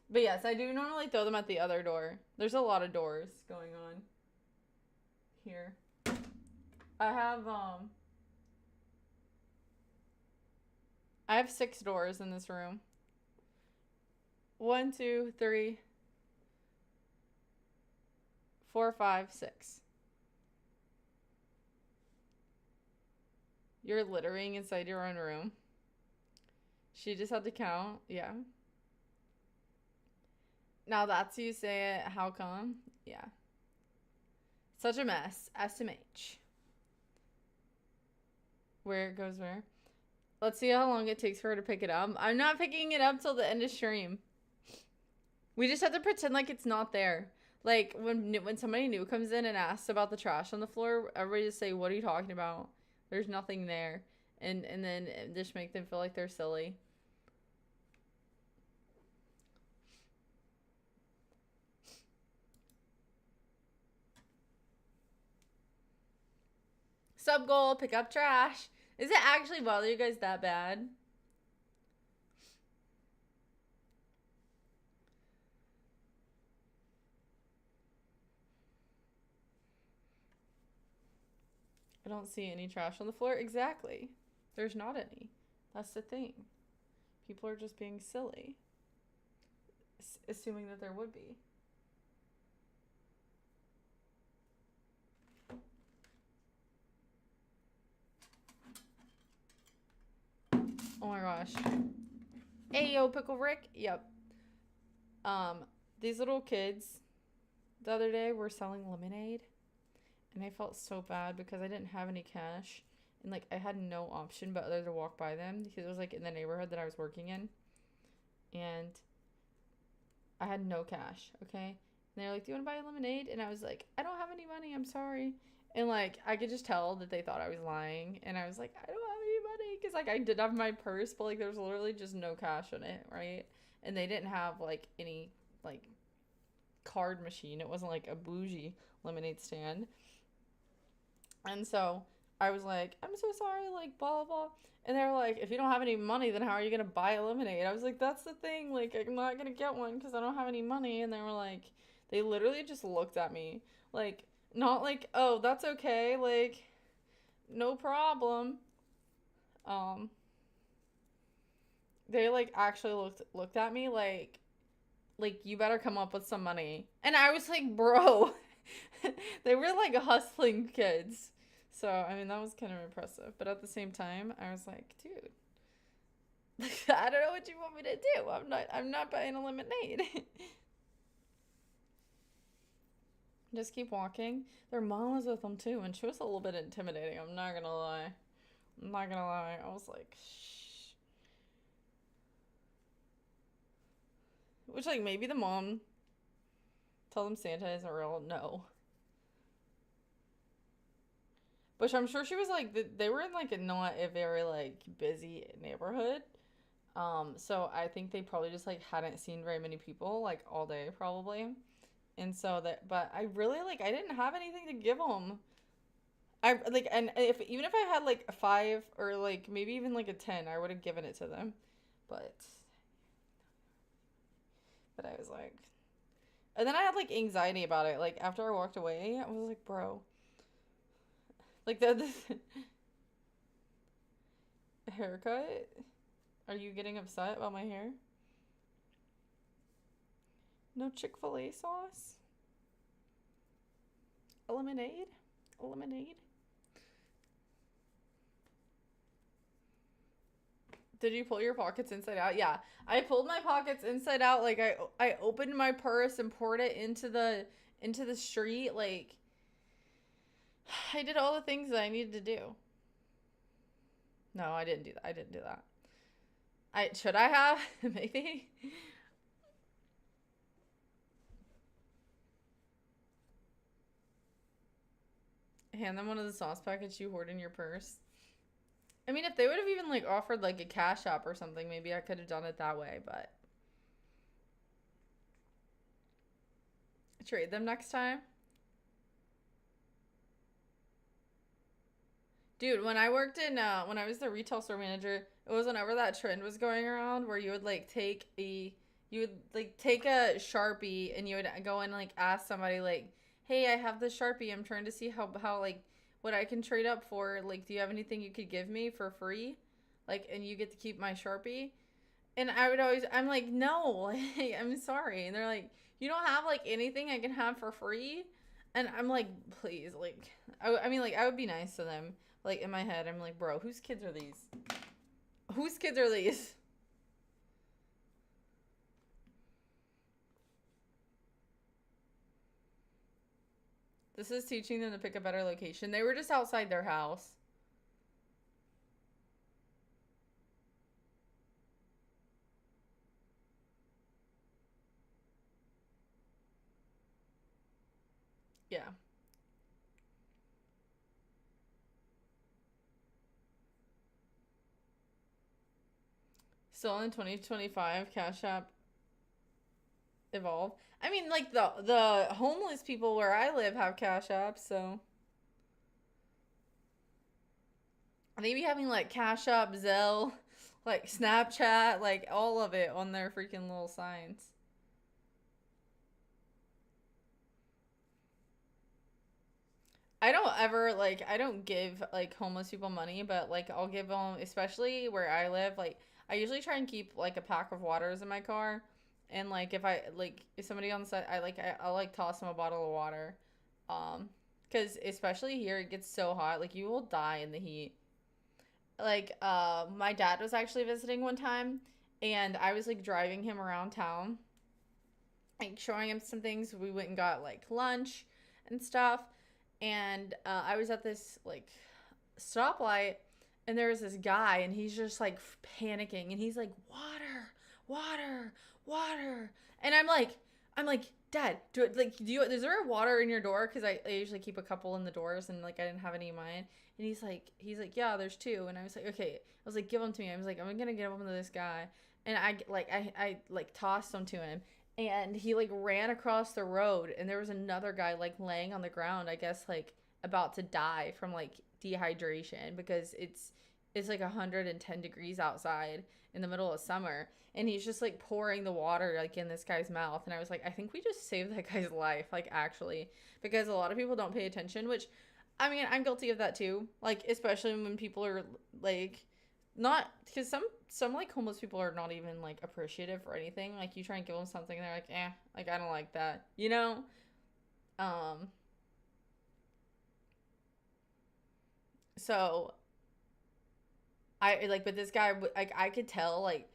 But yes, I do normally throw them at the other door. There's a lot of doors going on here. I have 6 doors in this room. 1, 2, 3, 4, 5, 6. You're littering inside your own room. She just had to count. Yeah. Now that's you say it. How come? Yeah. Such a mess. SMH. Where it goes where? Let's see how long it takes for her to pick it up. I'm not picking it up till the end of stream. We just have to pretend like it's not there. Like when somebody new comes in and asks about the trash on the floor, everybody just say, "What are you talking about? There's nothing there." And then just make them feel like they're silly. Sub goal, pick up trash. Is it actually bother you guys that bad? I don't see any trash on the floor. Exactly. There's not any. That's the thing. People are just being silly. Assuming that there would be. Oh my gosh. Hey, yo, Pickle Rick. Yep. These little kids the other day were selling lemonade. And I felt so bad because I didn't have any cash. And, like, I had no option but other to walk by them because it was, like, in the neighborhood that I was working in. And I had no cash, okay? And they're like, "Do you want to buy a lemonade?" And I was like, "I don't have any money. I'm sorry." And, like, I could just tell that they thought I was lying. And I was like, "I don't have any money." Because, like, I did have my purse, but, like, there was literally just no cash in it, right? And they didn't have, like, any, like, card machine. It wasn't, like, a bougie lemonade stand. And so I was like, "I'm so sorry," like, blah, blah, blah. And they were like, "If you don't have any money, then how are you going to buy a lemonade?" I was like, "That's the thing. Like, I'm not going to get one because I don't have any money." And they were like, they literally just looked at me. Like, not like, "Oh, that's okay. Like, no problem." Um, they, like, actually looked at me like, "You better come up with some money." And I was like, "Bro." They were, like, hustling kids. So, I mean, that was kind of impressive. But at the same time, I was like, "Dude, I don't know what you want me to do. I'm not buying a lemonade." Just keep walking. Their mom was with them too, and she was a little bit intimidating. I'm not gonna lie. I'm not gonna lie. I was like, shh. Which, like, maybe the mom tell them Santa isn't real. No. Which I'm sure she was like, they were in, like, not a very, like, busy neighborhood. So I think they probably just, like, hadn't seen very many people, like, all day probably. And so that, but I really, like, I didn't have anything to give them. I, like, and if, even if I had, like, a 5 or, like, maybe even, like, a 10, I would have given it to them. But, but I was like, and then I had, like, anxiety about it. Like, after I walked away, I was like, "Bro, like, the haircut? Are you getting upset about my hair? No Chick-fil-A sauce? A lemonade? A lemonade?" Did you pull your pockets inside out? Yeah. I pulled my pockets inside out. Like, I opened my purse and poured it into the street. Like, I did all the things that I needed to do. No, I didn't do that. I didn't do that. Should I have? Maybe. Hand them one of the sauce packets you hoard in your purse. I mean, if they would have even, like, offered, like, a cash app or something, maybe I could have done it that way, but trade them next time. Dude, when I worked in when I was the retail store manager, it was whenever that trend was going around where you would like take a Sharpie and you would go and like ask somebody like, "Hey, I have this Sharpie. I'm trying to see how like what I can trade up for. Like, do you have anything you could give me for free? Like, and you get to keep my Sharpie?" And I would always I'm like, "No, like, I'm sorry." And they're like, "You don't have like anything I can have for free?" And I'm like, "Please, like I mean like I would be nice to them." Like in my head, I'm like, bro, whose kids are these? Whose kids are these? This is teaching them to pick a better location. They were just outside their house. Yeah. Still in 2025, Cash App evolved. I mean, like the homeless people where I live have Cash Apps, so they be having like Cash App, Zelle, like Snapchat, like all of it on their freaking little signs. I don't ever like I don't give like homeless people money, but like I'll give them, especially where I live. Like I usually try and keep like a pack of waters in my car, and like if somebody on the side, I'll like toss them a bottle of water, because especially here it gets so hot, like you will die in the heat. Like my dad was actually visiting one time, and I was like driving him around town, like showing him some things. We went and got like lunch and stuff, and I was at this like stoplight, and there was this guy, and he's just like panicking, and he's like, water, water, water, and I'm like, Dad, is there water in your door? Because I usually keep a couple in the doors, and like I didn't have any in mine. And he's like, yeah, there's two. And I was like, okay. I was like, give them to me. I was like, I'm gonna give them to this guy, and I like tossed them to him, and he like ran across the road, and there was another guy like laying on the ground, I guess like about to die from like dehydration because it's like 110 degrees outside in the middle of summer, and he's just like pouring the water like in this guy's mouth. And I was like, I think we just saved that guy's life, like actually, because a lot of people don't pay attention, which I mean, I'm guilty of that too, like especially when people are like not, because some like homeless people are not even like appreciative for anything. Like you try and give them something, and they're like, like I don't like that, you know. um so I like, but this guy, like I could tell, like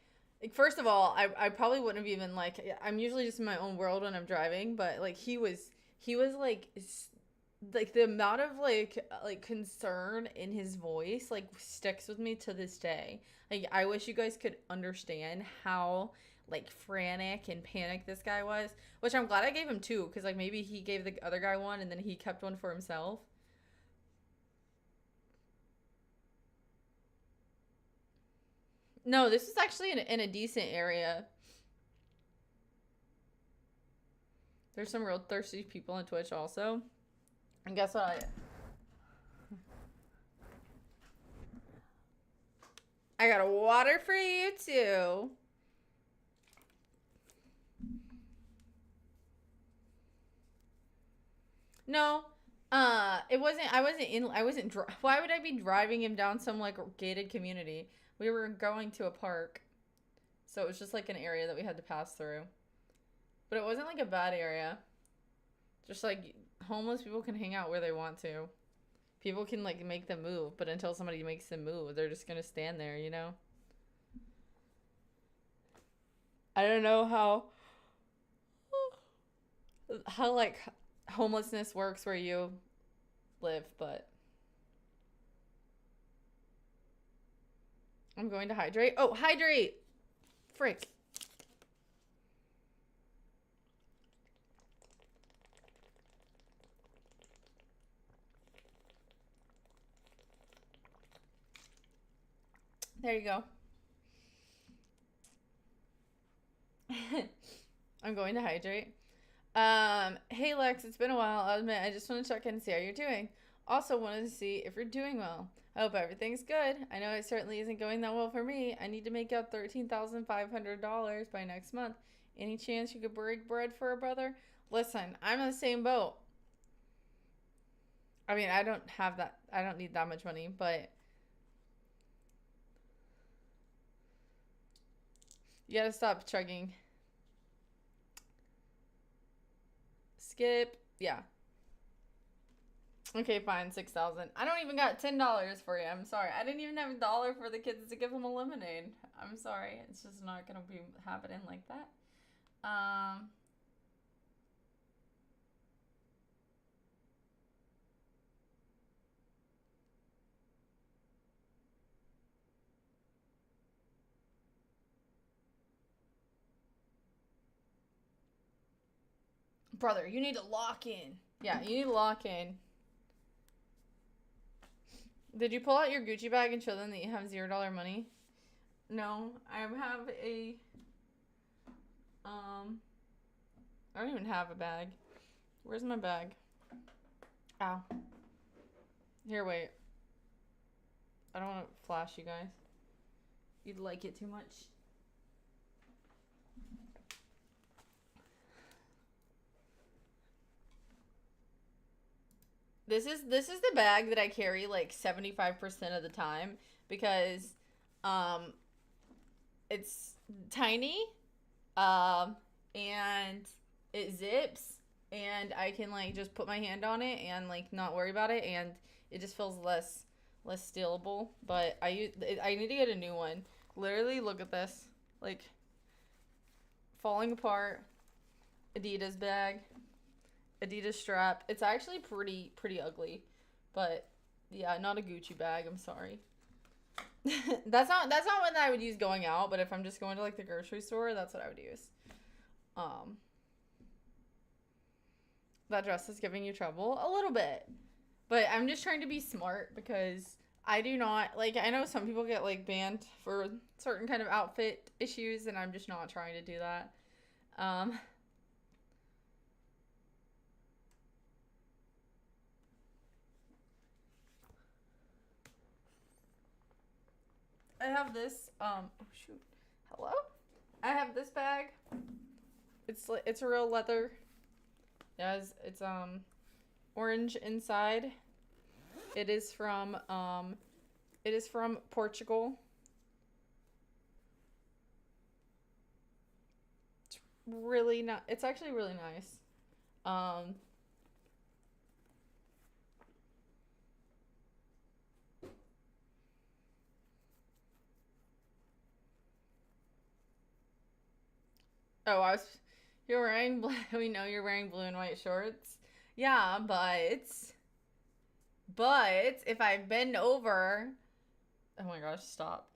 first of all, I probably wouldn't have even like, I'm usually just in my own world when I'm driving, but like he was like the amount of like concern in his voice like sticks with me to this day. Like I wish you guys could understand how like frantic and panicked this guy was, which I'm glad I gave him two, because like maybe he gave the other guy one and then he kept one for himself. No, this is actually in a decent area. There's some real thirsty people on Twitch also. And guess what? I got a water for you too. No, it wasn't. I wasn't in. I wasn't. Why would I be driving him down some like gated community? We were going to a park, so it was just like an area that we had to pass through. But it wasn't like a bad area. Just like homeless people can hang out where they want to. People can like make them move, but until somebody makes them move, they're just gonna stand there. You know. I don't know how like homelessness works where you live, but I'm going to hydrate. Oh, hydrate! Frick. There you go. I'm going to hydrate. Hey Lex, it's been a while. I'll admit, I just want to check in and see how you're doing. Also wanted to see if you're doing well. I hope everything's good. I know it certainly isn't going that well for me. I need to make up $13,500 by next month. Any chance you could break bread for a brother? Listen, I'm in the same boat. I mean, I don't have that. I don't need that much money, but you gotta stop chugging. Skip. Yeah. Okay, fine, 6,000. I don't even got $10 for you. I'm sorry. I didn't even have $1 for the kids to give them a lemonade. I'm sorry. It's just not gonna be happening like that. Brother, you need to lock in. Yeah, you need to lock in. Did you pull out your Gucci bag and show them that you have $0 money? No, I have a I don't even have a bag. Where's my bag? Ow. Here, wait. I don't want to flash you guys. You'd like it too much. This is the bag that I carry like 75% of the time because it's tiny and it zips and I can like just put my hand on it and like not worry about it, and it just feels less stealable. But I need to get a new one. Literally, look at this, like falling apart. Adidas bag, Adidas strap. It's actually pretty ugly, but yeah, not a Gucci bag. I'm sorry. that's not one that I would use going out, but if I'm just going to like the grocery store, that's what I would use. That dress is giving you trouble a little bit, but I'm just trying to be smart because I do not like. I know some people get like banned for certain kind of outfit issues, and I'm just not trying to do that. I have this. Oh shoot. Hello. I have this bag. It's a real leather. It's orange inside. It is from Portugal. It's really not. It's actually really nice. Um, oh, you're wearing blue. We know you're wearing blue and white shorts. Yeah, but if I bend over, oh my gosh, stop.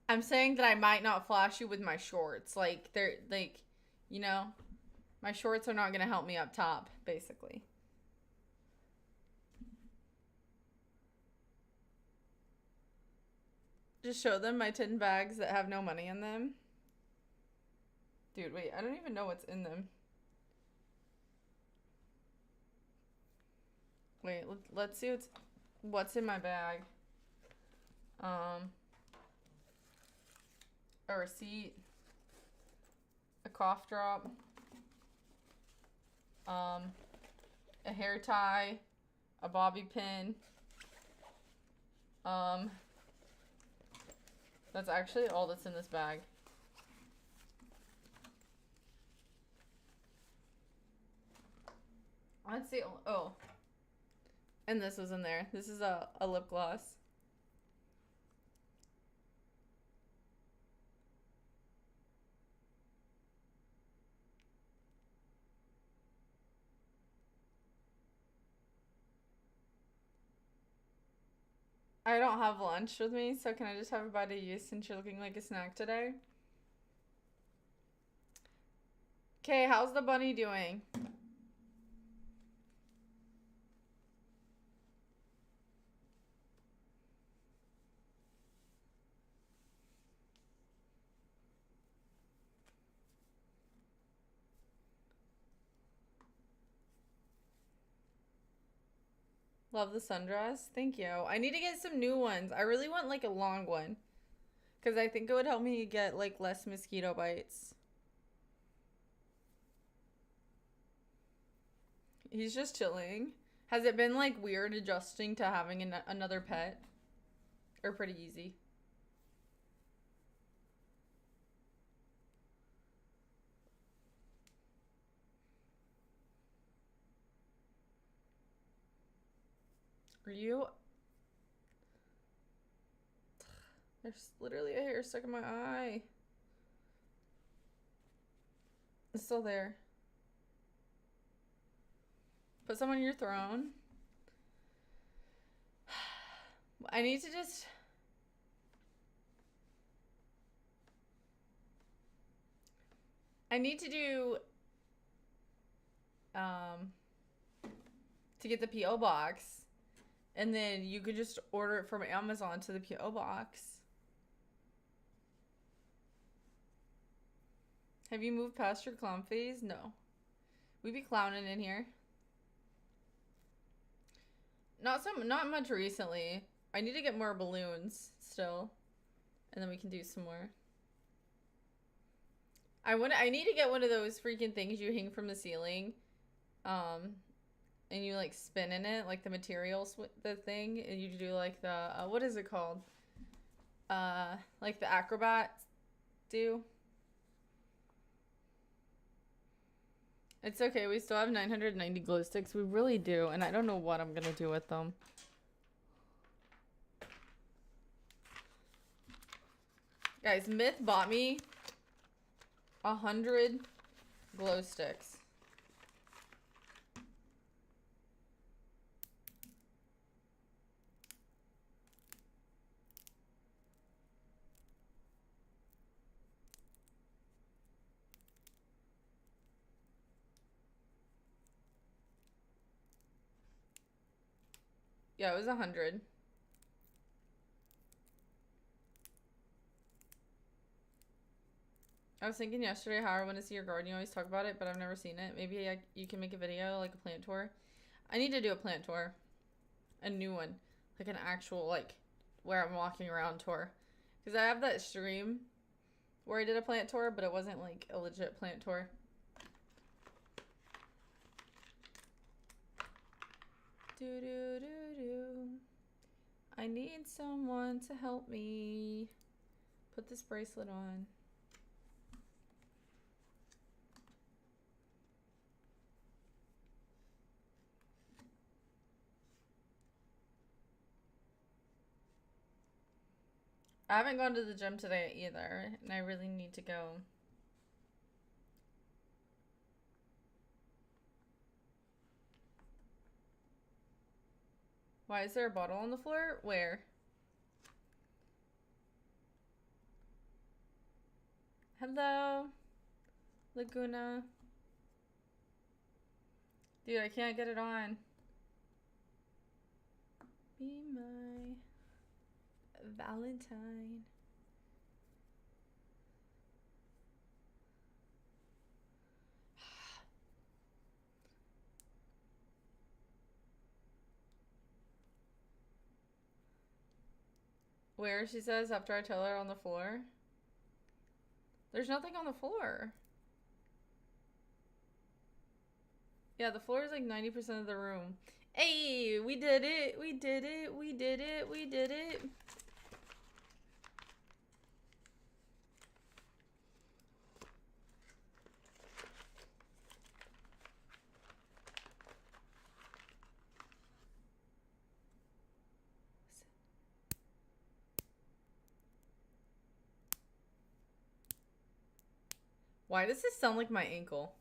I'm saying that I might not flash you with my shorts. Like they're like, you know, my shorts are not gonna help me up top, basically. Just show them my 10 bags that have no money in them. Dude, wait, I don't even know what's in them. Wait, let's see what's in my bag. A receipt, a cough drop, a hair tie, a bobby pin. That's actually all that's in this bag. Let's see. Oh. And this was in there. This is a lip gloss. I don't have lunch with me, so can I just have a bite of you since you're looking like a snack today? Okay, how's the bunny doing? Love the sundress. Thank you. I need to get some new ones. I really want like a long one. Because I think it would help me get like less mosquito bites. He's just chilling. Has it been like weird adjusting to having another pet? Or pretty easy? Are you... There's literally a hair stuck in my eye. It's still there. Put some on your throne. I need to just... I need to do... to get the P.O. box. And then you could just order it from Amazon to the P.O. box. Have you moved past your clown phase? No. We be clowning in here. Not much recently. I need to get more balloons still. And then we can do some more. I need to get one of those freaking things you hang from the ceiling. And you like spin in it, like the materials, the thing, and you do like the what is it called? Like the acrobats do. It's okay. We still have 990 glow sticks. We really do, and I don't know what I'm gonna do with them. Guys, Myth bought me 100 glow sticks. Yeah, it was 100. I was thinking yesterday how I want to see your garden. You always talk about it, but I've never seen it. Maybe you can make a video, like a plant tour. I need to do a plant tour. A new one. Like an actual, like, where I'm walking around tour. Because I have that stream where I did a plant tour, but it wasn't, like, a legit plant tour. Do-do-do-do. I need someone to help me put this bracelet on. I haven't gone to the gym today either, and I really need to go. Why is there a bottle on the floor? Where? Hello, Laguna. Dude, I can't get it on. Be my Valentine. Where, she says, after I tell her on the floor. There's nothing on the floor. Yeah, the floor is like 90% of the room. Hey, we did it. We did it. We did it. We did it. Why does this sound like my ankle?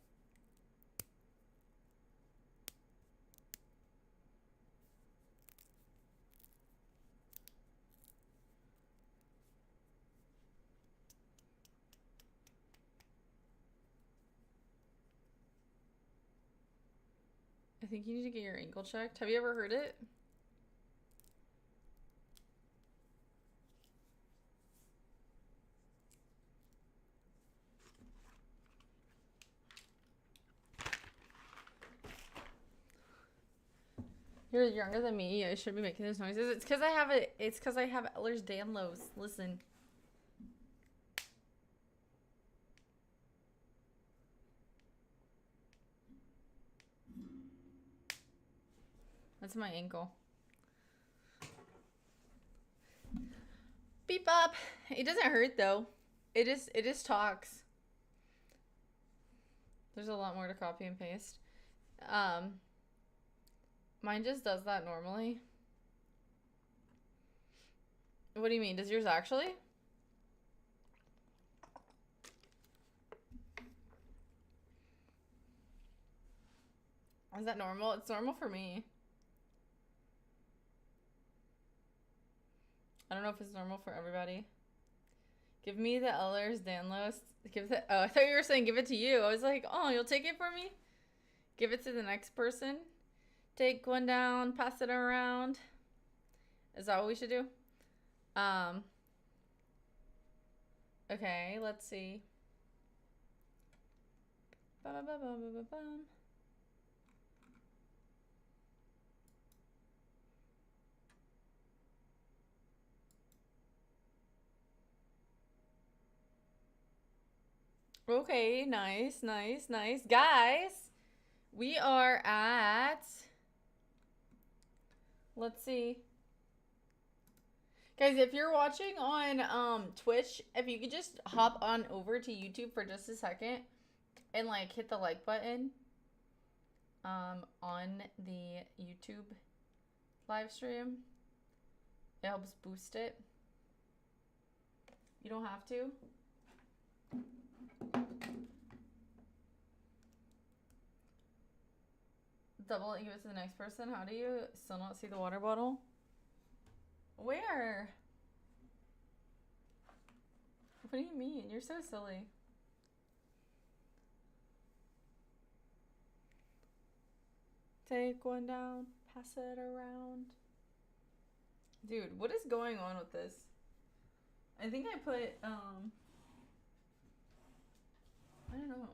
I think you need to get your ankle checked. Have you ever heard it? You're younger than me. I should be making those noises. It's because I have it. It's because I have Ehlers-Danlos. Listen. That's my ankle. Beep up. It doesn't hurt though. It just talks. There's a lot more to copy and paste. Mine just does that normally. What do you mean? Does yours actually? Is that normal? It's normal for me. I don't know if it's normal for everybody. Give me the Ehlers-Danlos. Oh, I thought you were saying give it to you. I was like, oh, you'll take it for me? Give it to the next person. Take one down, pass it around. Is that what we should do? Okay, let's see. Ba-ba-ba-ba-ba-bum. Okay, nice. Guys, we are at... Let's see. Guys, if you're watching on Twitch, if you could just hop on over to YouTube for just a second and like hit the like button on the YouTube live stream. It helps boost it. You don't have to. Double it and give it to the next person. How do you still not see the water bottle? Where? What do you mean? You're so silly. Take one down, pass it around. Dude, what is going on with this? I think I put, I don't know.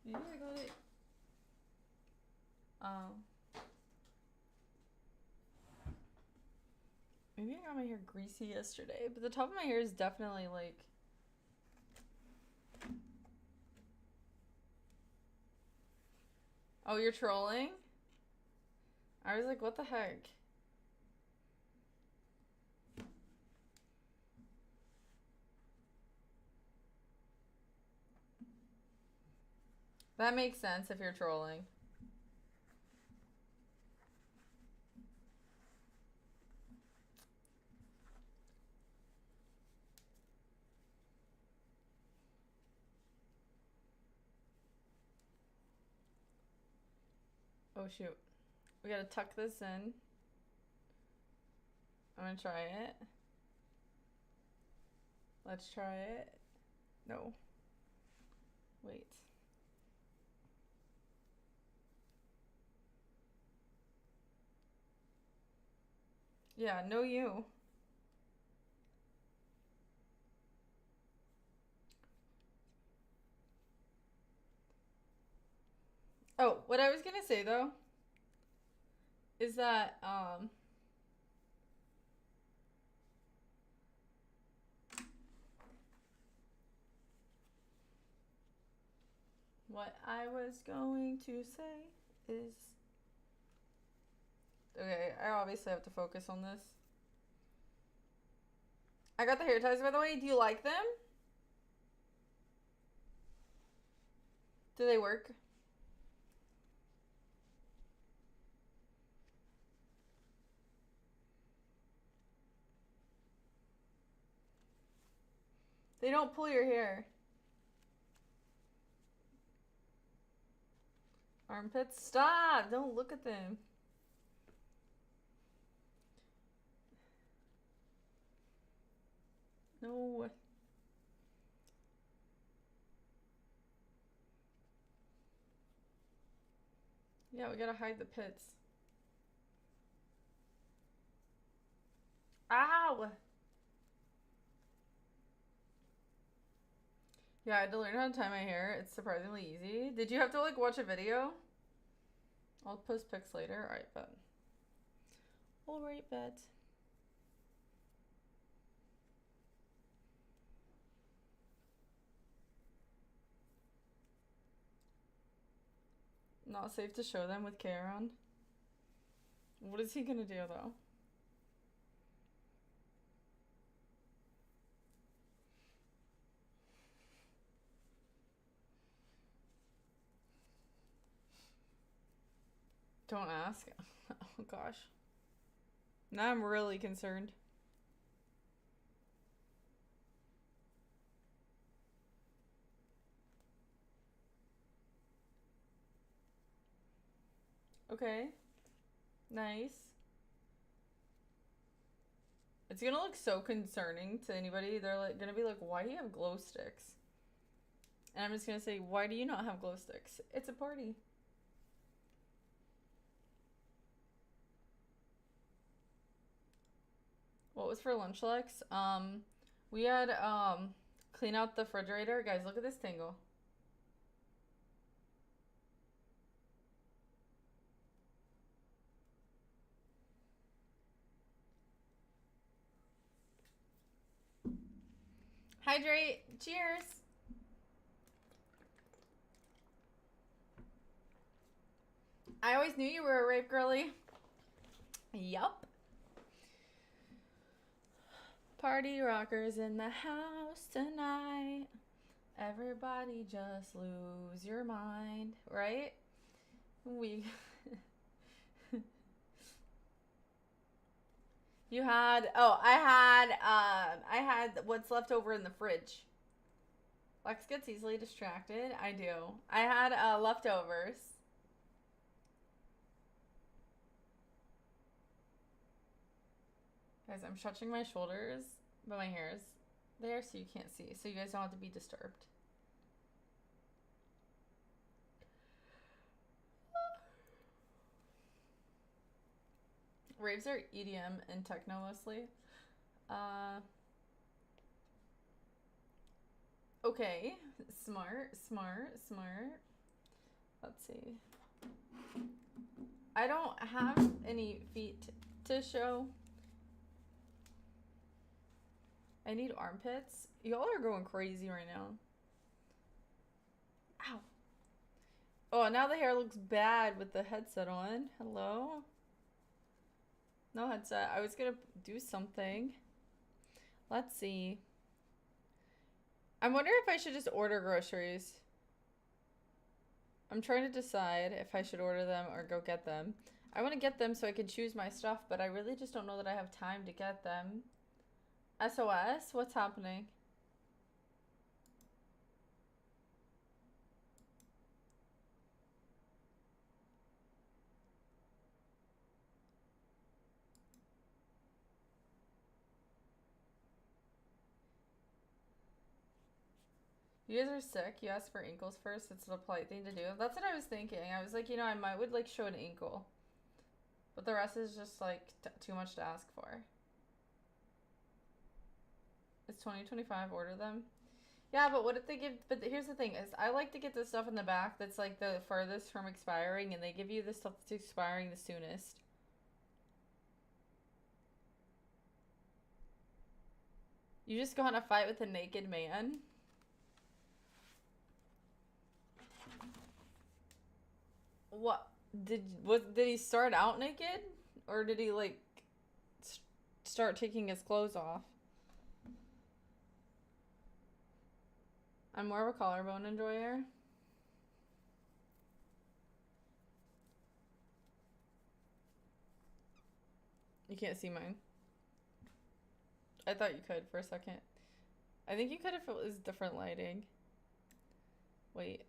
Maybe I got it. Maybe I got my hair greasy yesterday, but the top of my hair is definitely like... Oh, you're trolling? I was like, what the heck? That makes sense if you're trolling. Oh shoot. We gotta tuck this in. I'm gonna try it. Let's try it. No. Wait. Yeah, no you. Oh, what I was gonna say though is that what I was going to say is... Okay, I obviously have to focus on this. I got the hair ties, by the way. Do you like them? Do they work? They don't pull your hair. Armpits? Stop! Don't look at them. No. Yeah, we gotta hide the pits. Ow! Yeah, I had to learn how to tie my hair. It's surprisingly easy. Did you have to like watch a video? I'll post pics later. Alright, bet. Alright, bet. Not safe to show them with K around. What is he gonna do though? Don't ask. Oh gosh. Now I'm really concerned. Okay. Nice. It's gonna look so concerning to anybody. They're like gonna be like, why do you have glow sticks? And I'm just gonna say, why do you not have glow sticks? It's a party. What was for lunch, Lex? We had clean out the refrigerator. Guys, look at this tangle. Hydrate. Cheers. I always knew you were a rape girly. Yup. Party rockers in the house tonight. Everybody just lose your mind, right? We You had I had what's left over in the fridge. Lex gets easily distracted. I do. I had leftovers. Guys, I'm stretching my shoulders, but my hair is there so you can't see. So you guys don't have to be disturbed. Raves are EDM and techno mostly. Okay. Smart. Let's see. I don't have any feet to show. I need armpits. Y'all are going crazy right now. Ow. Oh, now the hair looks bad with the headset on. Hello? No headset. I was gonna do something. Let's see. I'm wondering if I should just order groceries. I'm trying to decide if I should order them or go get them. I want to get them so I can choose my stuff, but I really just don't know that I have time to get them. SOS? What's happening? You guys are sick. You asked for ankles first. It's the polite thing to do. That's what I was thinking. I was like, you know, I might would like show an ankle. But the rest is just like too much to ask for. It's 2025. Order them. Yeah, but what if they give... But here's the thing is I like to get the stuff in the back that's like the furthest from expiring, and they give you the stuff that's expiring the soonest. You just got in a fight with a naked man? What? Did he start out naked? Or did he like start taking his clothes off? I'm more of a collarbone enjoyer. You can't see mine. I thought you could for a second. I think you could if it was different lighting. Wait.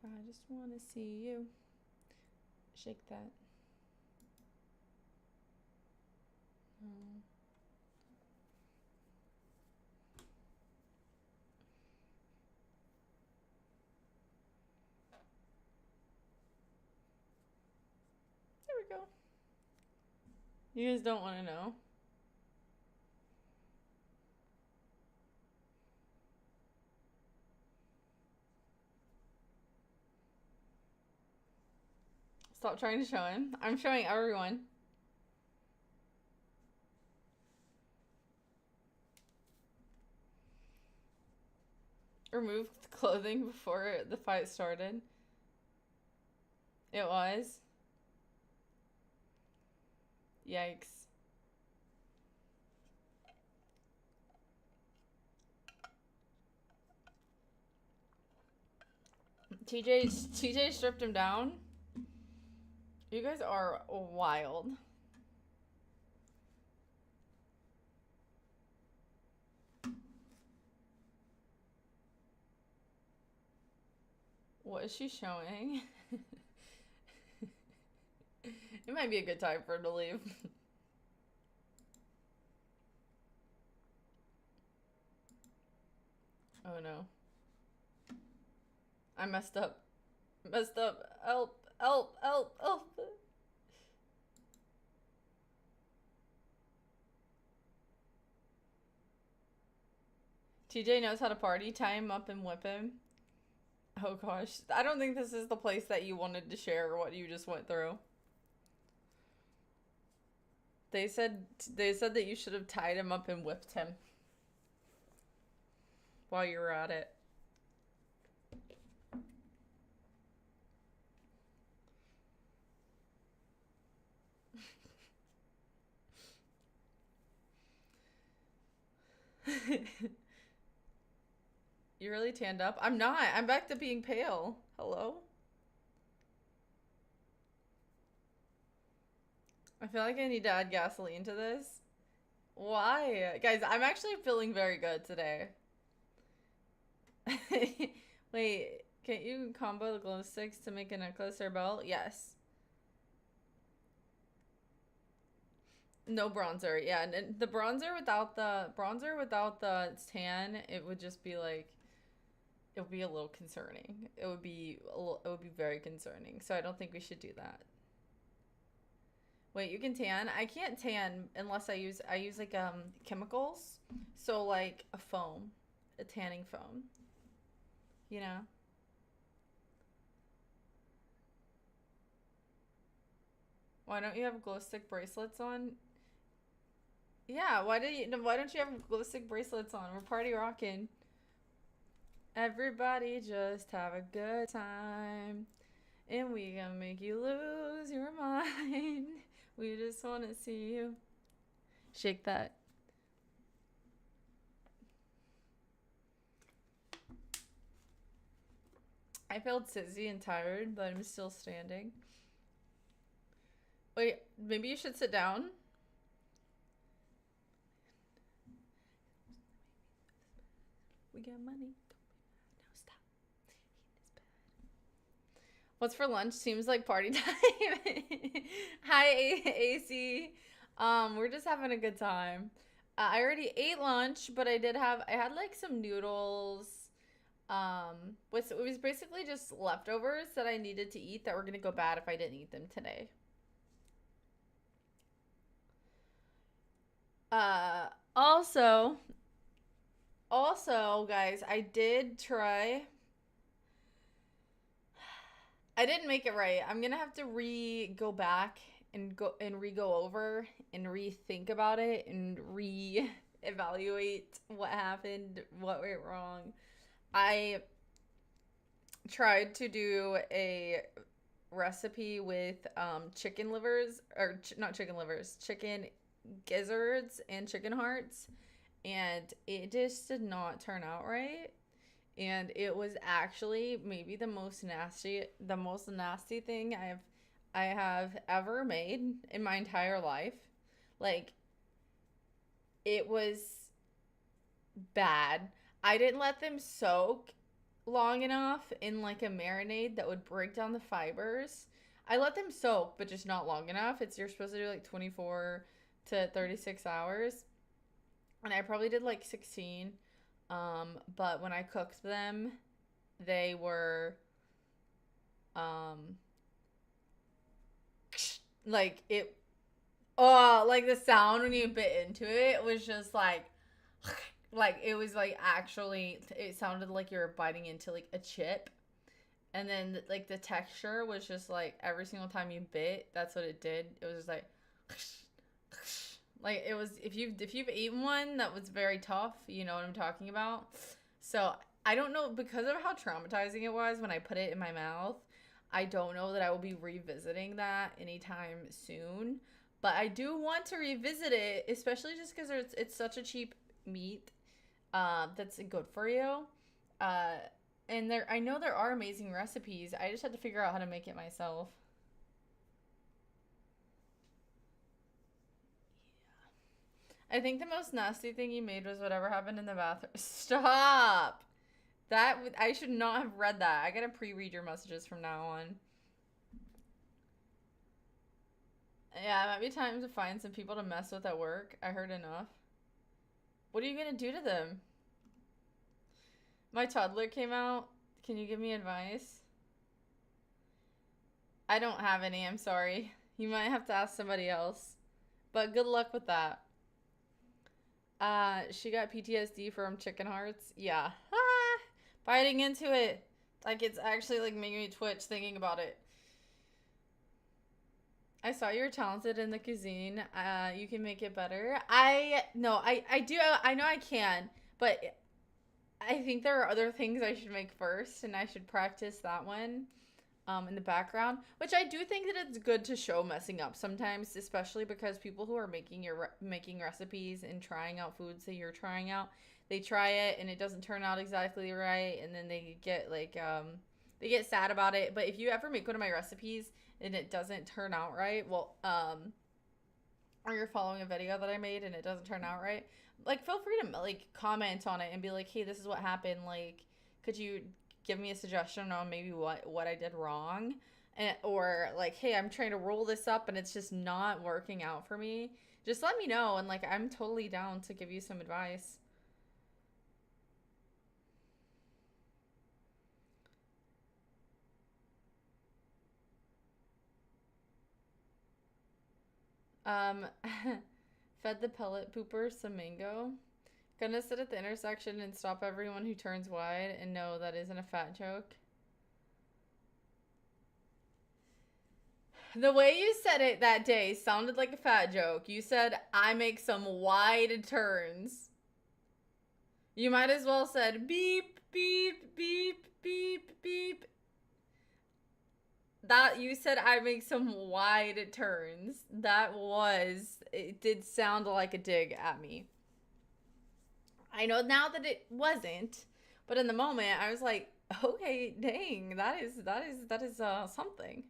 I just want to see you. Shake that. Oh. There we go. You guys don't want to know. Stop trying to show him. I'm showing everyone. Remove clothing before the fight started. It was. Yikes. TJ stripped him down. You guys are wild. What is she showing? It might be a good time for her to leave. Oh no. I messed up. Messed up. Help. Help. Help. Help. TJ knows how to party. Tie him up and whip him. Oh gosh. I don't think this is the place that you wanted to share what you just went through. They said that you should have tied him up and whipped him while you were at it. You really tanned up? I'm not. I'm back to being pale. Hello? I feel like I need to add gasoline to this. Why? Guys, I'm actually feeling very good today. Wait, can't you combo the glow sticks to make a necklace or belt? Yes. No bronzer. Yeah, and the bronzer without the tan, it would just be like it would be a little concerning. It would be very concerning. So I don't think we should do that. Wait, you can tan? I can't tan unless I use like chemicals. So like a foam, a tanning foam. You know? Why don't you have glow stick bracelets on? Yeah, why don't you have glow stick bracelets on? We're party rocking. Everybody just have a good time. And we gonna make you lose your mind. We just wanna see you shake that. I felt sizzy and tired, but I'm still standing. Wait, maybe you should sit down. We got money. No, stop. What's for lunch? Seems like party time. Hi, AC. We're just having a good time. I already ate lunch, but I had like some noodles. It was basically just leftovers that I needed to eat that were gonna go bad if I didn't eat them today. Uh, also, guys, I did try. I didn't make it right. I'm gonna have to go back and go over and rethink about it and evaluate what happened, what went wrong. I tried to do a recipe with chicken livers or not chicken livers, chicken gizzards and chicken hearts, and it just did not turn out right. And it was actually maybe the most nasty thing I have ever made in my entire life. Like, it was bad. I didn't let them soak long enough in like a marinade that would break down the fibers. I let them soak, but just not long enough. You're supposed to do like 24 to 36 hours. And I probably did like 16. But when I cooked them, they were like it like the sound when you bit into it was just like like it was like actually it sounded like you were biting into like a chip. And then like the texture was just like every single time you bit, that's what it did. It was just like like it was if you've eaten one that was very tough, you know what I'm talking about. So I don't know, because of how traumatizing it was when I put it in my mouth. I don't know that I will be revisiting that anytime soon, but I do want to revisit it, especially just because it's such a cheap meat that's good for you. Uh, and I know there are amazing recipes. I just had to figure out how to make it myself. I think the most nasty thing you made was whatever happened in the bathroom. Stop. I should not have read that. I gotta pre-read your messages from now on. Yeah, it might be time to find some people to mess with at work. I heard enough. What are you gonna do to them? My toddler came out. Can you give me advice? I don't have any, I'm sorry. You might have to ask somebody else. But good luck with that. She got PTSD from chicken hearts. Yeah. Ah, biting into it. Like it's actually like making me twitch thinking about it. I saw you're talented in the cuisine. You can make it better. I no, I do. I know I can, but I think there are other things I should make first, and I should practice that one in the background. Which I do think that it's good to show messing up sometimes, especially because people who are making recipes and trying out foods that you're trying out, they try it and it doesn't turn out exactly right, and then they get like they get sad about it. But if you ever make one of my recipes and it doesn't turn out right, well, or you're following a video that I made and it doesn't turn out right, like feel free to like comment on it and be like, hey, this is what happened. Like, could you give me a suggestion on maybe what I did wrong? And, or like, hey, I'm trying to roll this up and it's just not working out for me. Just let me know, and like I'm totally down to give you some advice. Um, fed the pellet pooper some mango. Gonna sit at the intersection and stop everyone who turns wide, and no, that isn't a fat joke. The way you said it that day sounded like a fat joke. You said, I make some wide turns. You might as well said beep, beep, beep, beep, beep. That you said I make some wide turns. It did sound like a dig at me. I know now that it wasn't, but in the moment I was like, okay, dang, that is something.